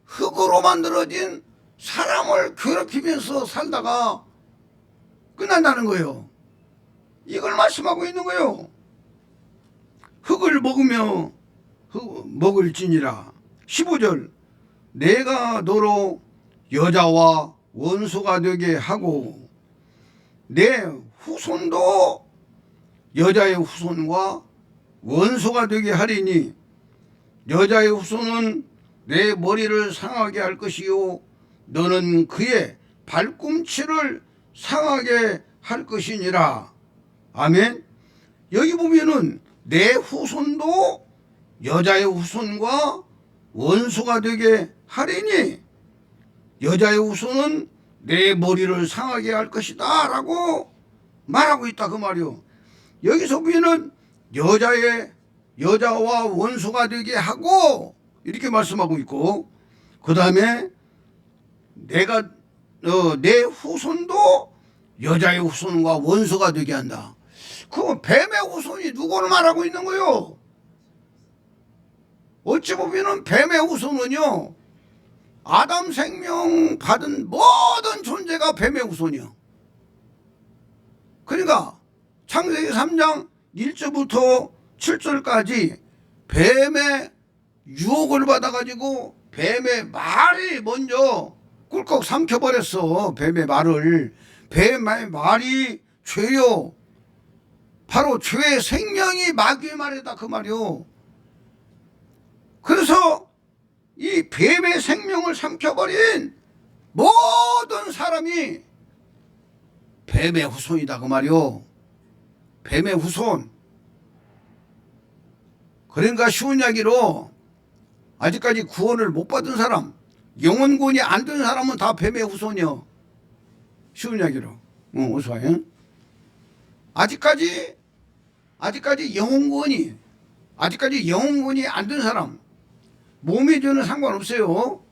흙으로 만들어진 사람을 괴롭히면서 살다가 끝난다는 거예요. 이걸 말씀하고 있는 거예요. 흙을 먹으며 먹을지니라. 15절 내가 너로 여자와 원수가 되게 하고 내 후손도 여자의 후손과 원수가 되게 하리니 여자의 후손은 내 머리를 상하게 할 것이요 너는 그의 발꿈치를 상하게 할 것이니라. 아멘. 여기 보면은 내 후손도 여자의 후손과 원수가 되게 하리니 여자의 후손은 내 머리를 상하게 할 것이다 라고 말하고 있다 그 말이요. 여기서 보면은 여자와 원수가 되게 하고 이렇게 말씀하고 있고, 그 다음에 내 후손도 여자의 후손과 원수가 되게 한다. 그 뱀의 후손이 누구를 말하고 있는 거요? 어찌 보면은 뱀의 후손은요, 아담 생명 받은 모든 존재가 뱀의 후손이요. 그러니까 창세기 3장 1절부터 7절까지 뱀의 유혹을 받아가지고 뱀의 말이 먼저 꿀꺽 삼켜버렸어. 뱀의 말을. 뱀의 말이 죄요. 바로 죄의 생명이 마귀의 말이다 그 말이요. 그래서 이 뱀의 생명을 삼켜버린 모든 사람이 뱀의 후손이다 그 말이요. 뱀의 후손. 그러니까 쉬운 이야기로 아직까지 구원을 못 받은 사람, 영혼 구원이 안 된 사람은 다 뱀의 후손이요. 쉬운 이야기로. 어서 와요. 아직까지 영혼 구원이 안 된 사람, 몸의 죄는 상관없어요.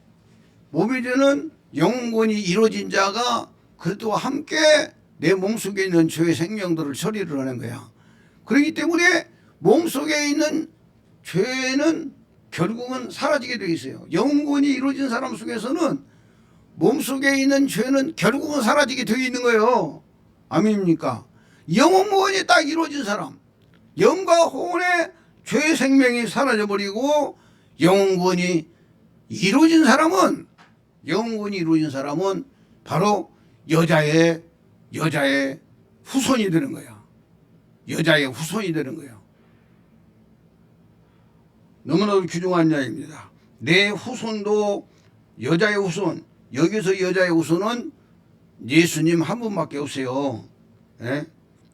몸의 죄는 영혼 구원이 이루어진 자가 그리스도와 함께 내 몸속에 있는 죄의 생명들을 처리를 하는 거야. 그렇기 때문에 몸속에 있는 죄는 결국은 사라지게 되어 있어요. 영혼 구원이 이루어진 사람 속에서는 몸속에 있는 죄는 결국은 사라지게 되어 있는 거예요. 아멘입니까? 영혼 구원이 딱 이루어진 사람, 영과 혼의 죄의 생명이 사라져버리고 영혼 구원이 이루어진 사람은 바로 여자의 후손이 되는 거야. 여자의 후손이 되는 거예요. 너무나도 귀중한 이야기입니다. 내 후손도 여자의 후손. 여기서 여자의 후손은 예수님 한 분밖에 없어요. 예?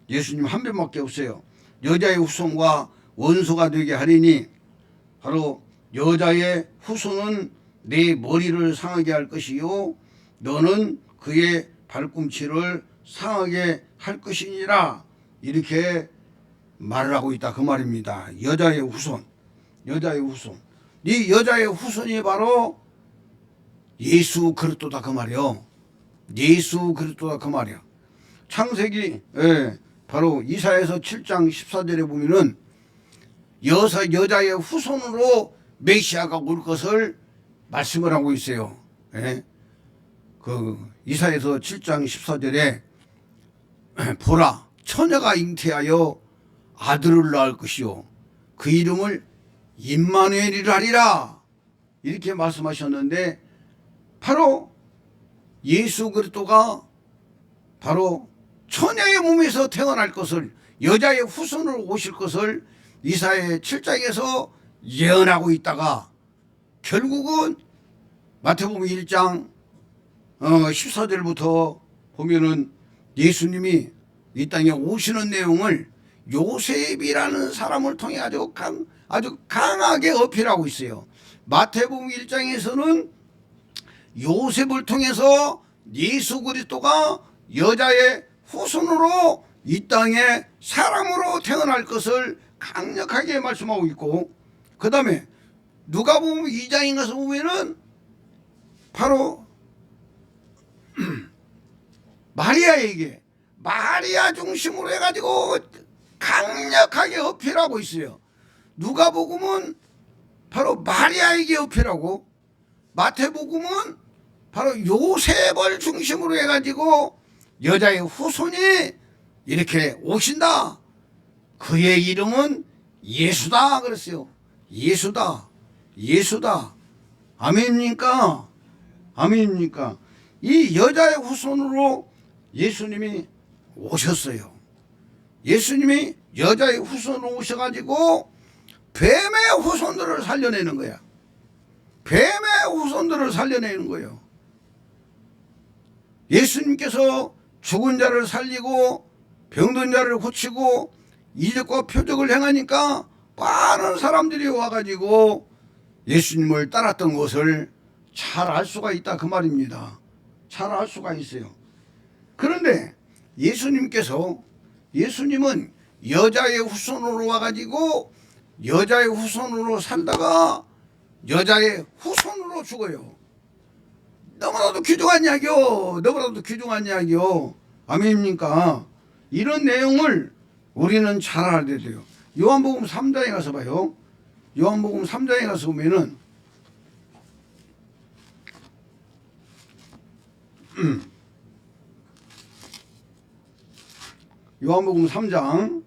예수님 한 분밖에 없어요. 여자의 후손과 원수가 되게 하리니 바로 여자의 후손은 내 머리를 상하게 할 것이요 너는 그의 발꿈치를 상하게 할 것이니라. 이렇게 말을 하고 있다 그 말입니다. 여자의 후손. 이 여자의 후손이 바로 예수 그리스도다 그 말이요. 예수 그리스도다 그 말이야. 창세기 바로 이사야서 7장 14절에 보면은 여자의 후손으로 메시아가 올 것을 말씀을 하고 있어요. 그 이사야서 7장 14절에 보라 처녀가 잉태하여 아들을 낳을 것이요 그 이름을 임마누엘이라 하리라. 이렇게 말씀하셨는데 바로 예수 그리스도가 바로 처녀의 몸에서 태어날 것을, 여자의 후손으로 오실 것을 이사야 7장에서 예언하고 있다가 결국은 마태복음 1장 14절부터 보면은 예수님이 이 땅에 오시는 내용을 요셉이라는 사람을 통해 아주 강하게 어필하고 있어요. 마태복음 1장에서는 요셉을 통해서 예수 그리스도가 여자의 후손으로 이 땅에 사람으로 태어날 것을 강력하게 말씀하고 있고, 그 다음에 누가복음 2장에 가서 보면은 바로 마리아에게 마리아 중심으로 해가지고 강력하게 어필하고 있어요. 누가복음은 바로 마리아에게 어필하고 마태복음은 바로 요셉을 중심으로 해가지고 여자의 후손이 이렇게 오신다. 그의 이름은 예수다 그랬어요. 예수다. 아멘입니까? 이 여자의 후손으로 예수님이 오셨어요. 예수님이 여자의 후손으로 오셔가지고 뱀의 후손들을 살려내는 거야. 뱀의 후손들을 살려내는 거예요. 예수님께서 죽은 자를 살리고 병든 자를 고치고 이적과 표적을 행하니까 많은 사람들이 와가지고 예수님을 따랐던 것을 잘 알 수가 있다 그 말입니다. 잘 알 수가 있어요. 그런데 예수님은 여자의 후손으로 와가지고 여자의 후손으로 살다가 여자의 후손으로 죽어요. 너무나도 귀중한 이야기요. 너무나도 귀중한 이야기요. 아멘입니까? 이런 내용을 우리는 잘 알아야 돼요. 요한복음 3장에 가서 봐요. 요한복음 3장에 가서 보면은 요한복음 3장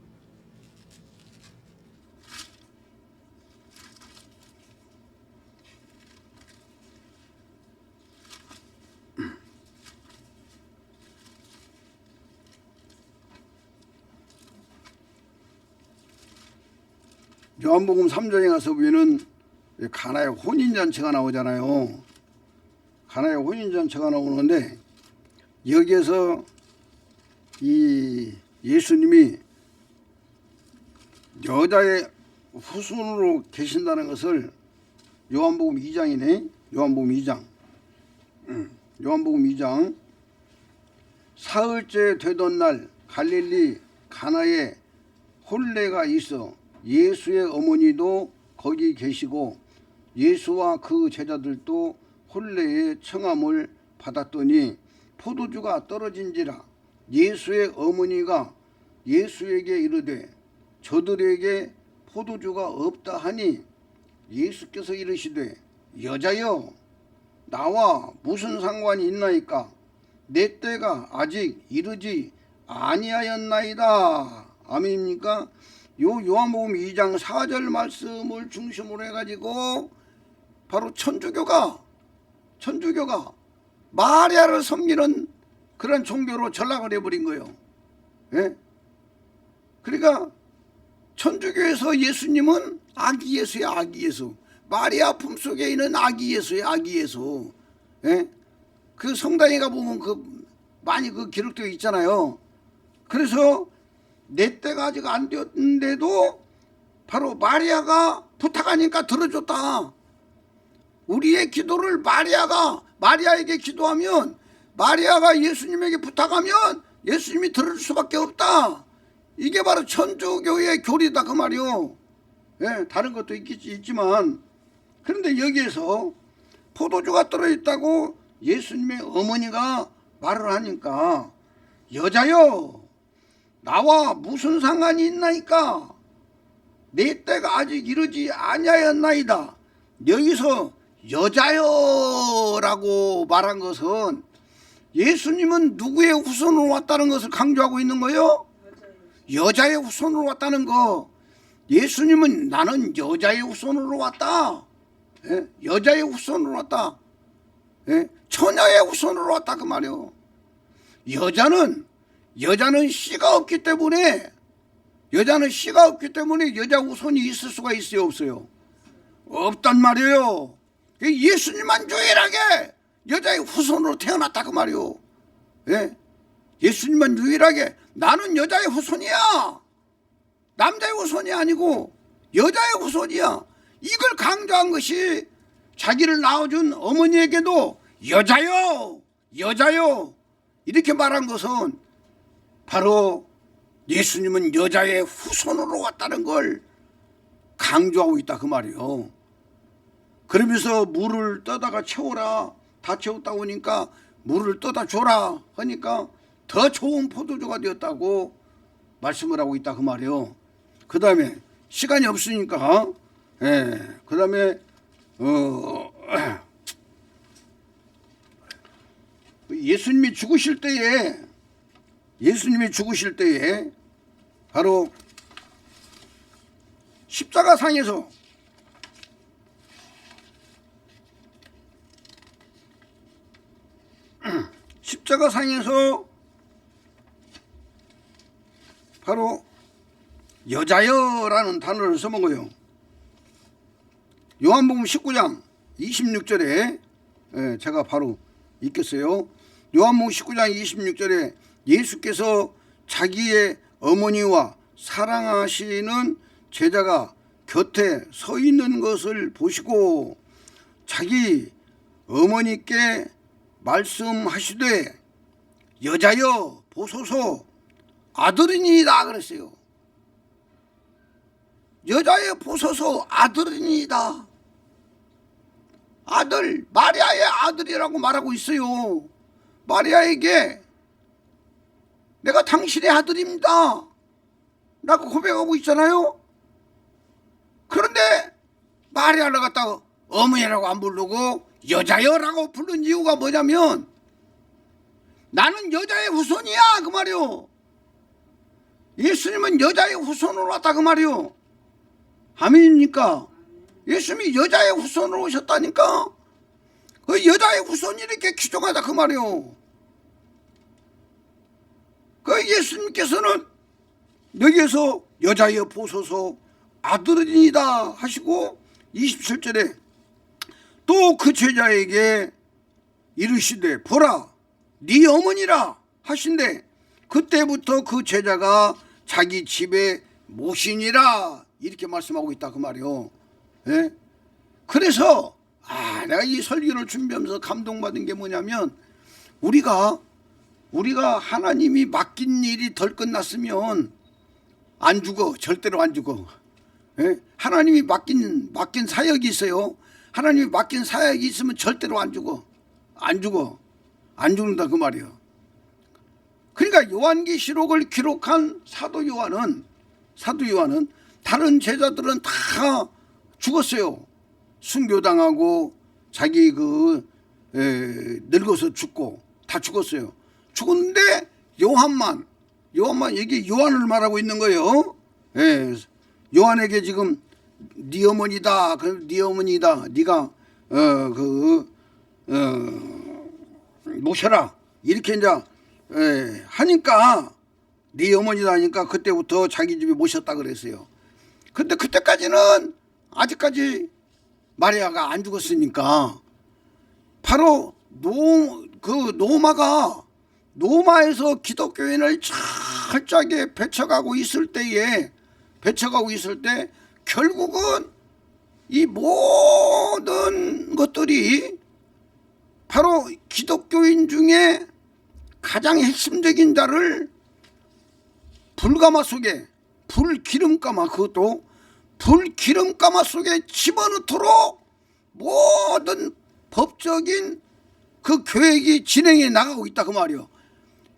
요한복음 3장에 가서 보면은 가나의 혼인잔치가 나오잖아요. 가나의 혼인잔치가 나오는데 여기에서 이 예수님이 여자의 후손으로 계신다는 것을 요한복음 2장이네. 요한복음 2장. 요한복음 2장. 사흘째 되던 날 갈릴리 가나에 혼례가 있어 예수의 어머니도 거기 계시고 예수와 그 제자들도 혼례의 청함을 받았더니 포도주가 떨어진지라 예수의 어머니가 예수에게 이르되 저들에게 포도주가 없다 하니 예수께서 이르시되 여자여 나와 무슨 상관이 있나이까 내 때가 아직 이르지 아니하였나이다. 아멘입니까? 요 요한복음 2장 4절 말씀을 중심으로 해가지고 바로 천주교가 마리아를 섬기는 그런 종교로 전락을 해버린 거예요. 예? 그러니까 천주교에서 예수님은 아기 예수야, 아기 예수. 마리아 품속에 있는 아기 예수야, 아기 예수. 예? 그 성당에 가보면 많이 기록되어 있잖아요. 그래서 내 때가 아직 안 되었는데도 바로 마리아가 부탁하니까 들어줬다. 우리의 기도를 마리아에게 기도하면 마리아가 예수님에게 부탁하면 예수님이 들을 수밖에 없다. 이게 바로 천주교의 교리다 그 말이요. 예, 다른 것도 있지만 그런데 여기에서 포도주가 떨어졌다고 예수님의 어머니가 말을 하니까 여자여 나와 무슨 상관이 있나이까 내 때가 아직 이르지 아니하였나이다. 여기서 여자여라고 말한 것은 예수님은 누구의 후손으로 왔다는 것을 강조하고 있는 거예요? 여자의 후손으로 왔다는 거. 예수님은 나는 여자의 후손으로 왔다. 예? 여자의 후손으로 왔다. 예? 처녀의 후손으로 왔다 그 말이요. 여자는 씨가 없기 때문에 여자 후손이 있을 수가 있어요, 없어요? 없단 말이에요. 예수님만 유일하게 여자의 후손으로 태어났다 그 말이요. 예? 예수님만 유일하게 나는 여자의 후손이야. 남자의 후손이 아니고 여자의 후손이야. 이걸 강조한 것이 자기를 낳아준 어머니에게도 여자요 이렇게 말한 것은 바로 예수님은 여자의 후손으로 왔다는 걸 강조하고 있다 그 말이요. 그러면서 물을 떠다가 채워라. 다 채웠다고 하니까 물을 떠다 줘라 하니까 더 좋은 포도주가 되었다고 말씀을 하고 있다 그 말이요. 그 다음에 시간이 없으니까 그 다음에 예수님이 죽으실 때에 바로 십자가상에서 바로 여자여라는 단어를 써먹어요. 요한복음 19장 26절에 제가 바로 읽겠어요. 요한복음 19장 26절에 예수께서 자기의 어머니와 사랑하시는 제자가 곁에 서 있는 것을 보시고 자기 어머니께 말씀하시되 여자여 보소서 아들이니이다 그랬어요. 여자여 보소서 아들이니이다. 아들, 마리아의 아들이라고 말하고 있어요. 마리아에게 내가 당신의 아들입니다 라고 고백하고 있잖아요. 그런데 마리아를 갖다가 어머니라고 안 부르고 여자여라고 부른 이유가 뭐냐면 나는 여자의 후손이야 그 말이요. 예수님은 여자의 후손으로 왔다 그 말이요. 아멘입니까? 예수님이 여자의 후손으로 오셨다니까. 그 여자의 후손이 이렇게 귀중하다 그 말이요. 그 예수님께서는 여기에서 여자여 보소서 아들이니이다 하시고 27절에 또 그 제자에게 이르시되 보라 네 어머니라 하신대 그때부터 그 제자가 자기 집에 모시니라 이렇게 말씀하고 있다 그 말이요. 예? 그래서 내가 이 설교를 준비하면서 감동받은 게 뭐냐면 우리가 하나님이 맡긴 일이 덜 끝났으면 안 죽어. 절대로 안 죽어. 예? 하나님이 맡긴 사역이 있어요. 하나님이 맡긴 사역이 있으면 절대로 안 죽어. 안 죽는다 그 말이에요. 그러니까 요한계시록을 기록한 사도 요한은 다른 제자들은 다 죽었어요. 순교당하고 자기 늙어서 죽고 다 죽었어요. 죽었는데 요한만 이게 요한을 말하고 있는 거예요. 예, 요한에게 지금 네 어머니다. 네 어머니다. 네가 모셔라. 이렇게 이제 하니까 네 어머니다 하니까 그때부터 자기 집에 모셨다 그랬어요. 근데 그때까지는 아직까지 마리아가 안 죽었으니까 바로 노마에서 기독교인을 철저하게 배척하고 있을 때 결국은 이 모든 것들이 바로 기독교인 중에 가장 핵심적인 자를 불가마 속에 그것도 불기름가마 속에 집어넣도록 모든 법적인 그 계획이 진행해 나가고 있다 그 말이요.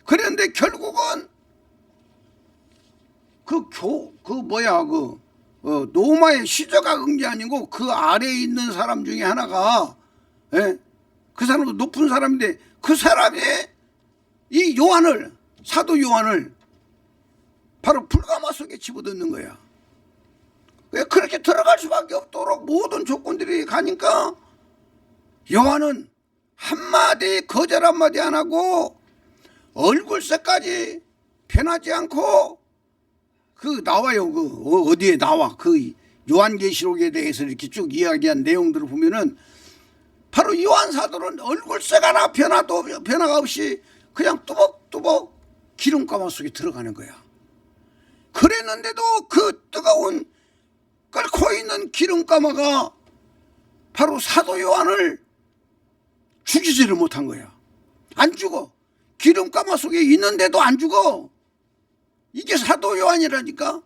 그런데 결국은 노마의 시저가 은 게 아니고 그 아래에 있는 사람 중에 하나가 그 사람도 높은 사람인데 그 사람이 이 사도 요한을 바로 불가마 속에 집어넣는 거야. 왜 그렇게 들어갈 수밖에 없도록 모든 조건들이 가니까 요한은 한마디 거절 한마디 안 하고 얼굴색까지 변하지 않고 나와요. 어디에 나와. 요한계시록에 대해서 이렇게 쭉 이야기한 내용들을 보면은 바로 요한 사도는 얼굴색 하나 변화가 없이 그냥 뚜벅뚜벅 기름가마 속에 들어가는 거야. 그랬는데도 그 뜨거운 끓고 있는 기름가마가 바로 사도 요한을 죽이지를 못한 거야. 안 죽어. 기름가마 속에 있는데도 안 죽어. 이게 사도 요한이라니까.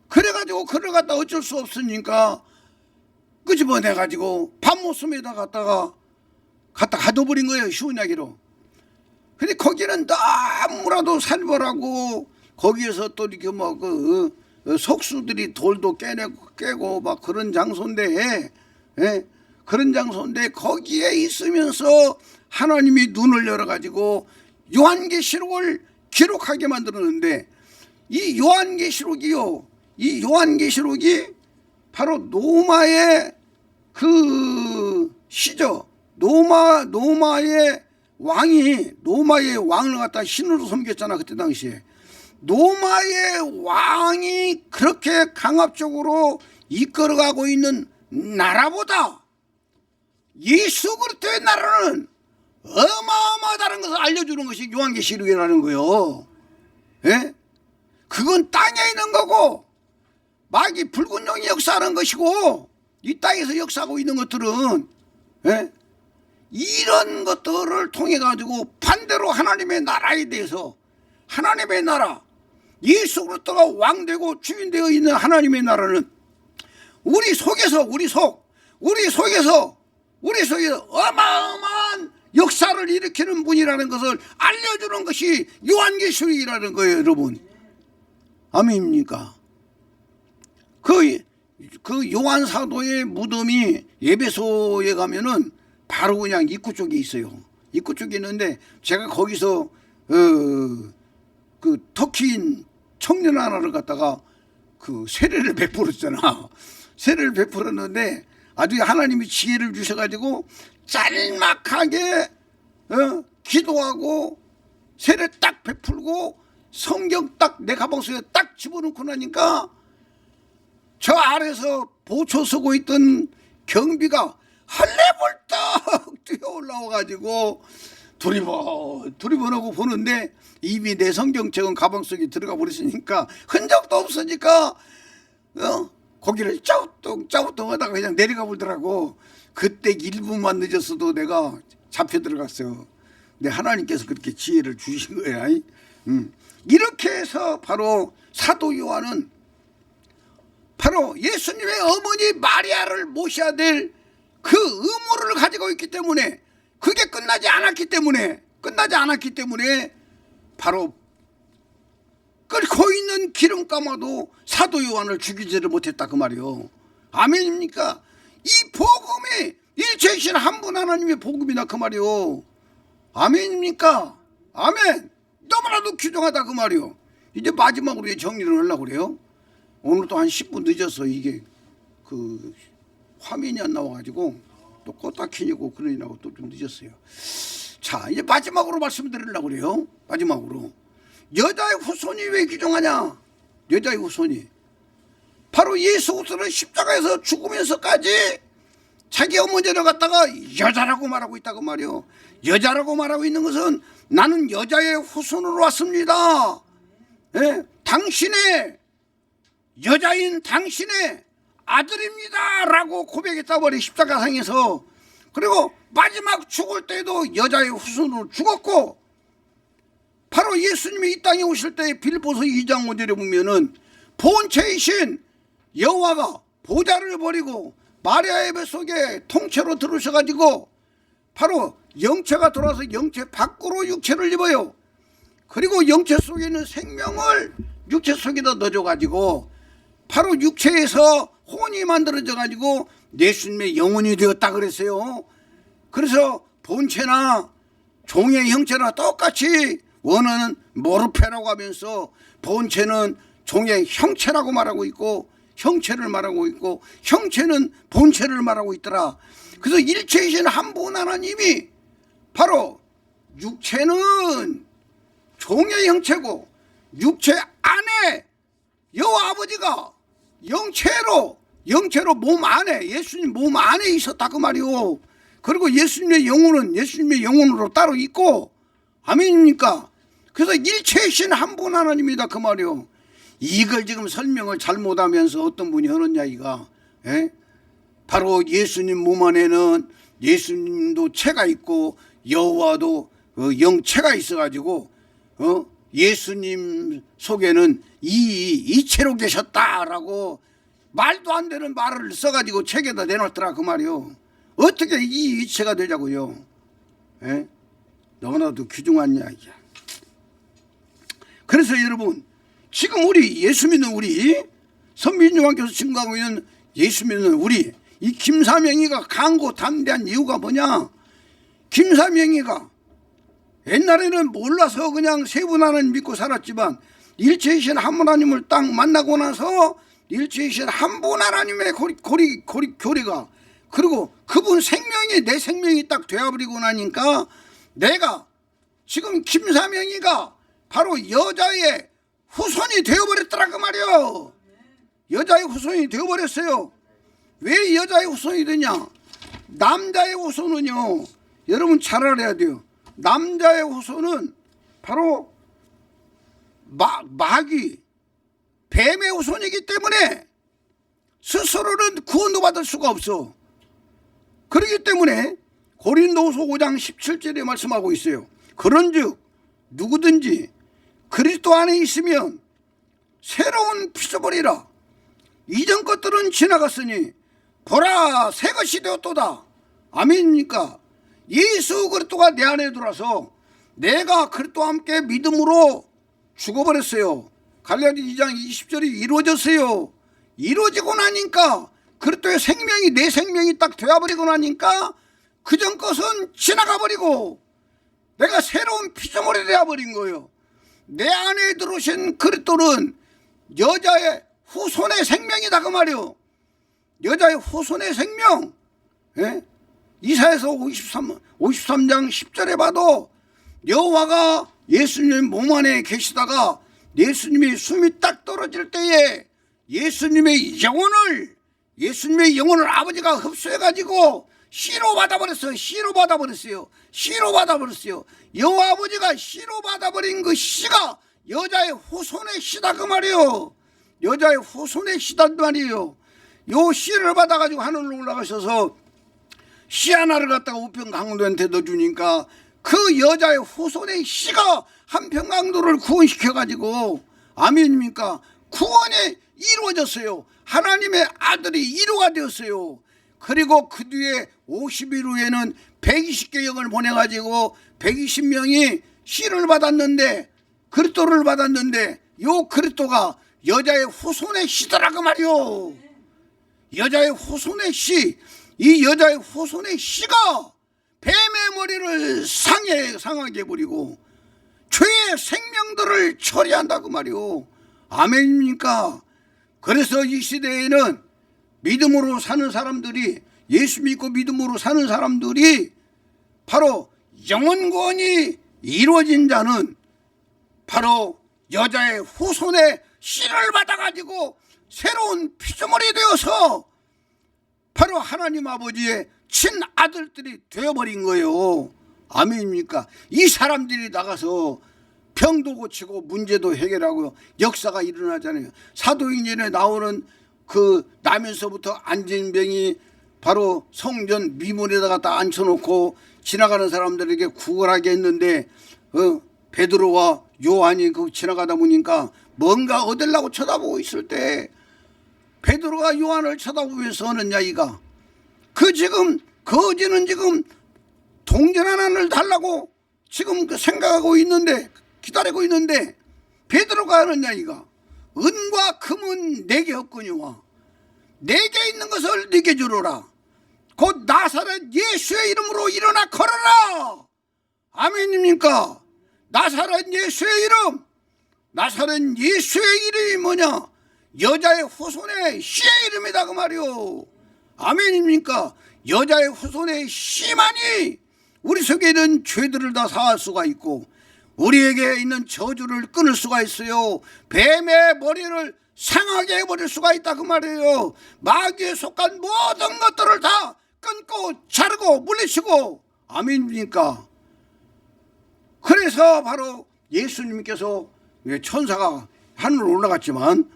그래가지고 그를 갖다 어쩔 수 없으니까 끄집어내가지고 밤모섬에다 갖다 가둬버린 거예요. 쉬운 이야기로. 근데 거기는 너무나도 살벌하고 거기에서 또 이렇게 속수들이 돌도 깨고 막 그런 장소인데, 그런 장소인데 거기에 있으면서 하나님이 눈을 열어가지고 요한계시록을 기록하게 만들었는데 이 요한계시록이 바로 노마의 노마의 왕을 갖다 신으로 섬겼잖아. 그때 당시에 노마의 왕이 그렇게 강압적으로 이끌어가고 있는 나라보다 예수 그리스도의 나라는 어마어마하다는 것을 알려주는 것이 요한계시록이라는 거요. 예? 그건 땅에 있는 거고 마귀 붉은 용이 역사하는 것이고 이 땅에서 역사하고 있는 것들은 예? 이런 것들을 통해 가지고 반대로 하나님의 나라에 대해서 하나님의 나라 예수 그리스도가 왕되고 주인되어 있는 하나님의 나라는 우리 속에서 어마어마한 역사를 일으키는 분이라는 것을 알려주는 것이 요한계시록이라는 거예요, 여러분. 아멘입니까? 그 요한 사도의 무덤이 에베소에 가면은 바로 그냥 입구 쪽에 있어요. 입구 쪽에 있는데 제가 거기서 그 터키인 청년 하나를 갖다가 그 세례를 베풀었잖아. 세례를 베풀었는데 아주 하나님이 지혜를 주셔가지고 짤막하게 기도하고 세례 딱 베풀고 성경 딱 내 가방 속에 딱 집어넣고 나니까 저 아래서 보초 서고 있던 경비가 헐레벌떡 뛰어 올라와가지고 두리번하고 보는데 이미 내 성경책은 가방 속에 들어가 버렸으니까 흔적도 없으니까 거기를 짜우뚱 하다가 그냥 내려가 보더라고. 그때 1분만 늦었어도 내가 잡혀 들어갔어요. 근데 하나님께서 그렇게 지혜를 주신 거야. 이렇게 해서 바로 사도 요한은 바로 예수님의 어머니 마리아를 모셔야 될 그 의무를 가지고 있기 때문에 그게 끝나지 않았기 때문에 바로 끓고 있는 기름감아도 사도 요한을 죽이지를 못했다 그 말이요. 아멘입니까? 이 복음이 일체이신 한 분 하나님의 복음이다 그 말이요. 아멘입니까? 아멘. 너무나도 귀중하다 그 말이요. 이제 마지막으로 정리를 하려고 그래요. 오늘도 한 10분 늦어서 이게 그 화면이 안 나와가지고 또 껐다 켜냐고 그러느라고 또 좀 늦었어요. 자, 이제 마지막으로 말씀드리려고 그래요. 마지막으로 여자의 후손이 왜 귀중하냐? 여자의 후손이 바로 예수 그리스도는 십자가에서 죽으면서까지 자기 어머니를 갖다가 여자라고 말하고 있다고 말이요. 여자라고 말하고 있는 것은 나는 여자의 후손으로 왔습니다. 예? 당신의 여자인 당신의 아들입니다 라고 고백했다 버리 십자가상에서. 그리고 마지막 죽을 때도 여자의 후손으로 죽었고 바로 예수님이 이 땅에 오실 때 빌립보서 2장 5절에 보면은 본체이신 여호와가 보좌를 버리고 마리아의 뱃속에 통째로 들어오셔가지고 바로 영체가 돌아서 영체 밖으로 육체를 입어요. 그리고 영체 속에 있는 생명을 육체 속에다 넣어줘가지고 바로 육체에서 혼이 만들어져가지고 예수님의 영혼이 되었다 그랬어요. 그래서 본체나 종의 형체나 똑같이 원어는 모르페라고 하면서 본체는 종의 형체라고 말하고 있고 형체를 말하고 있고 형체는 본체를 말하고 있더라. 그래서 일체이신 한 분 하나님이 바로 육체는 종의 형체고 육체 안에 여호와 아버지가 영체로 몸 안에 예수님 몸 안에 있었다 그 말이요. 그리고 예수님의 영혼은 예수님의 영혼으로 따로 있고 아멘입니까? 그래서 일체이신 한 분 하나님이다 그 말이요. 이걸 지금 설명을 잘못하면서 어떤 분이 하는 이야기가 바로 예수님 몸 안에는 예수님도 체가 있고 여호와도 영체가 있어가지고 예수님 속에는 이체로 계셨다라고 말도 안 되는 말을 써가지고 책에다 내놨더라 그 말이요. 어떻게 이 이체가 되자고요? 너무나도 귀중한 이야기야. 그래서 여러분 지금 우리 예수 믿는 우리 선민요한께서 증거하고 있는 예수 믿는 우리 이 김사명이가 강고 담대한 이유가 뭐냐? 김사명이가 옛날에는 몰라서 그냥 세 분 하나님 믿고 살았지만 일체이신 한 분 하나님을 딱 만나고 나서 일체이신 한 분 하나님의 교리가 그리고 그분 생명이 내 생명이 딱 되어버리고 나니까 내가 지금 김사명이가 바로 여자의 후손이 되어버렸더라 그 말이요. 여자의 후손이 되어버렸어요. 왜 여자의 후손이 되냐? 남자의 후손은요 여러분 잘 알아야 돼요. 남자의 후손은 바로 마귀, 뱀의 후손이기 때문에 스스로는 구원도 받을 수가 없어. 그렇기 때문에 고린도후서 5장 17절에 말씀하고 있어요. 그런즉 누구든지 그리스도 안에 있으면 새로운 피조물이라. 이전 것들은 지나갔으니 보라 새 것이 되었도다. 아멘입니까? 예수 그리스도가 내 안에 들어와서 내가 그리스도와 함께 믿음으로 죽어버렸어요. 갈라디 2장 20절이 이루어졌어요. 이루어지고 나니까 그리스도의 생명이 내 생명이 딱 되어버리고 나니까 그전 것은 지나가버리고 내가 새로운 피조물이 되어버린 거예요. 내 안에 들어오신 그리스도는 여자의 후손의 생명이다 그 말이요. 여자의 후손의 생명. 예? 이사야서 53장 10절에 봐도 여호와가 예수님 몸 안에 계시다가 예수님의 숨이 딱 떨어질 때에 예수님의 영혼을 아버지가 흡수해가지고 씨로 받아버렸어요. 씨로 받아버렸어요. 여호와 아버지가 씨로 받아버린 그 씨가 여자의 후손의 씨다 그 말이에요. 여자의 후손의 씨단 말이에요. 요 씨를 받아가지고 하늘로 올라가셔서 씨 하나를 갖다가 우평강도한테 넣어주니까 그 여자의 후손의 씨가 한평강도를 구원시켜가지고 아멘입니까? 구원이 이루어졌어요. 하나님의 아들이 이루가 되었어요. 그리고 그 뒤에 50일 후에는 120개 영을 보내가지고 120명이 씨를 받았는데 그리스도를 받았는데 요 그리스도가 여자의 후손의 씨더라 그 말이요. 여자의 후손의 씨, 이 여자의 후손의 씨가 뱀의 머리를 상하게 해버리고 죄의 생명들을 처리한다 그 말이요. 아멘입니까? 그래서 이 시대에는 믿음으로 사는 사람들이, 예수 믿고 믿음으로 사는 사람들이 바로 영원구원이 이루어진 자는 바로 여자의 후손의 씨를 받아가지고 새로운 피조물이 되어서 바로 하나님 아버지의 친아들들이 되어버린 거예요. 아멘입니까? 이 사람들이 나가서 병도 고치고 문제도 해결하고 역사가 일어나잖아요. 사도행전에 나오는 그 나면서부터 안진병이 바로 성전 미문에다가 다 앉혀놓고 지나가는 사람들에게 구걸하게 했는데 베드로와 요한이 그 지나가다 보니까 뭔가 얻으려고 쳐다보고 있을 때 베드로가 요한을 쳐다보면서 하는 이야기가 그 지금 거지는 지금 동전 하나를 달라고 지금 그 생각하고 있는데 기다리고 있는데 베드로가 하는 이야기가 은과 금은 내게 없거니와 내게 있는 것을 네게 주노라. 곧 나사렛 예수의 이름으로 일어나 걸어라. 아멘입니까? 나사렛 예수의 이름, 나사렛 예수의 이름이 뭐냐? 여자의 후손의 씨의 이름이다 그 말이오. 아멘입니까? 여자의 후손의 씨만이 우리 속에 있는 죄들을 다 사할 수가 있고 우리에게 있는 저주를 끊을 수가 있어요. 뱀의 머리를 상하게 해버릴 수가 있다 그 말이에요. 마귀에 속한 모든 것들을 다 끊고 자르고 물리치고 아멘입니까? 그래서 바로 예수님께서 천사가 하늘로 올라갔지만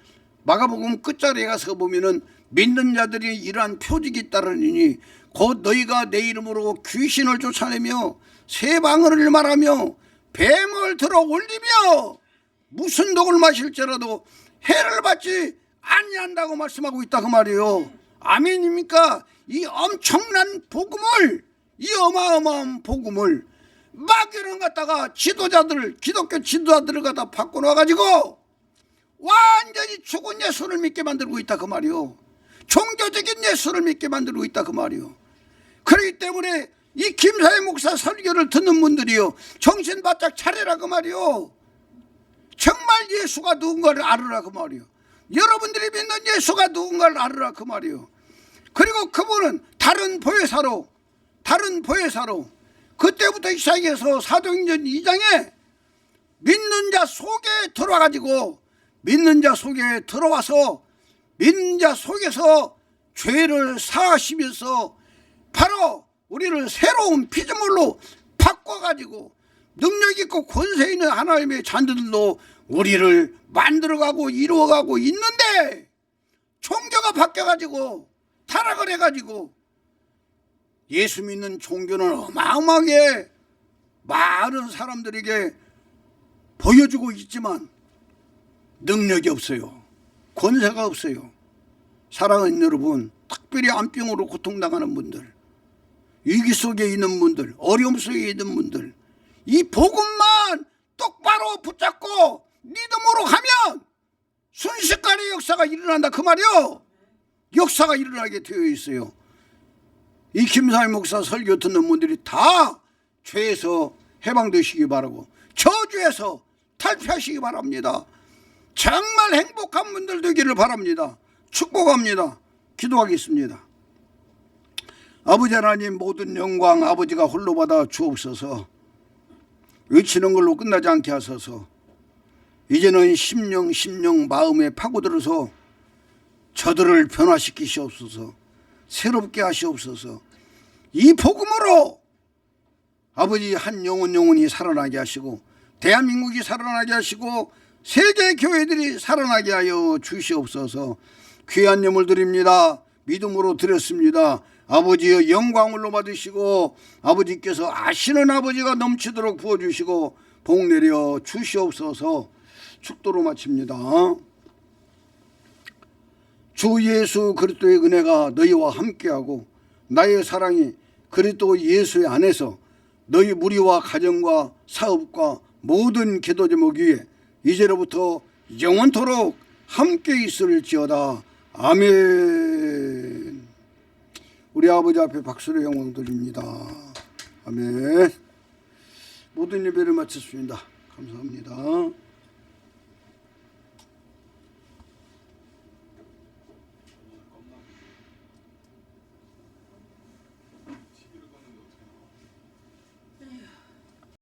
마가복음 끝자리에 가서 보면은 믿는 자들이 이러한 표적이 따르니 곧 너희가 내 이름으로 귀신을 쫓아내며 새 방언을 말하며 뱀을 들어 올리며 무슨 독을 마실지라도 해를 받지 아니한다고 말씀하고 있다 그 말이에요. 아멘입니까? 이 엄청난 복음을, 이 어마어마한 복음을 마귀는 갖다가 지도자들, 기독교 지도자들을 갖다 바꿔놔가지고 완전히 죽은 예수를 믿게 만들고 있다 그 말이요. 종교적인 예수를 믿게 만들고 있다 그 말이요. 그렇기 때문에 이 김사회 목사 설교를 듣는 분들이요, 정신 바짝 차리라 그 말이요. 정말 예수가 누군가를 알으라 그 말이요. 여러분들이 믿는 예수가 누군가를 알으라 그 말이요. 그리고 그분은 다른 보혜사로 그때부터 시작해서 사도행전 2장에 믿는 자 속에 들어와가지고 믿는 자 속에 들어와서 믿는 자 속에서 죄를 사하시면서 바로 우리를 새로운 피조물로 바꿔가지고 능력 있고 권세 있는 하나님의 자녀들로 우리를 만들어가고 이루어가고 있는데, 종교가 바뀌어가지고 타락을 해가지고 예수 믿는 종교는 어마어마하게 많은 사람들에게 보여주고 있지만 능력이 없어요. 권세가 없어요. 사랑하는 여러분, 특별히 암병으로 고통당하는 분들, 위기 속에 있는 분들, 어려움 속에 있는 분들, 이 복음만 똑바로 붙잡고 믿음으로 가면 순식간에 역사가 일어난다 그 말이요. 역사가 일어나게 되어 있어요. 이 김사희 목사 설교 듣는 분들이 다 죄에서 해방되시기 바라고 저주에서 탈피하시기 바랍니다. 정말 행복한 분들 되기를 바랍니다. 축복합니다. 기도하겠습니다. 아버지 하나님, 모든 영광 아버지가 홀로 받아 주옵소서. 외치는 걸로 끝나지 않게 하소서. 이제는 심령 마음에 파고들어서 저들을 변화시키시옵소서. 새롭게 하시옵소서. 이 복음으로 아버지 한 영혼이 살아나게 하시고, 대한민국이 살아나게 하시고, 세계 교회들이 살아나게 하여 주시옵소서. 귀한 예물 드립니다. 믿음으로 드렸습니다. 아버지의 영광을로 받으시고, 아버지께서 아시는 아버지가 넘치도록 부어주시고 복 내려 주시옵소서. 축도로 마칩니다. 주 예수 그리스도의 은혜가 너희와 함께하고, 나의 사랑이 그리스도 예수의 안에서 너희 무리와 가정과 사업과 모든 기도 제목 위에 이제로부터 영원토록 함께 있을지어다. 아멘. 우리 아버지 앞에 박수로 영광 드립니다. 아멘. 모든 예배를 마쳤습니다. 감사합니다.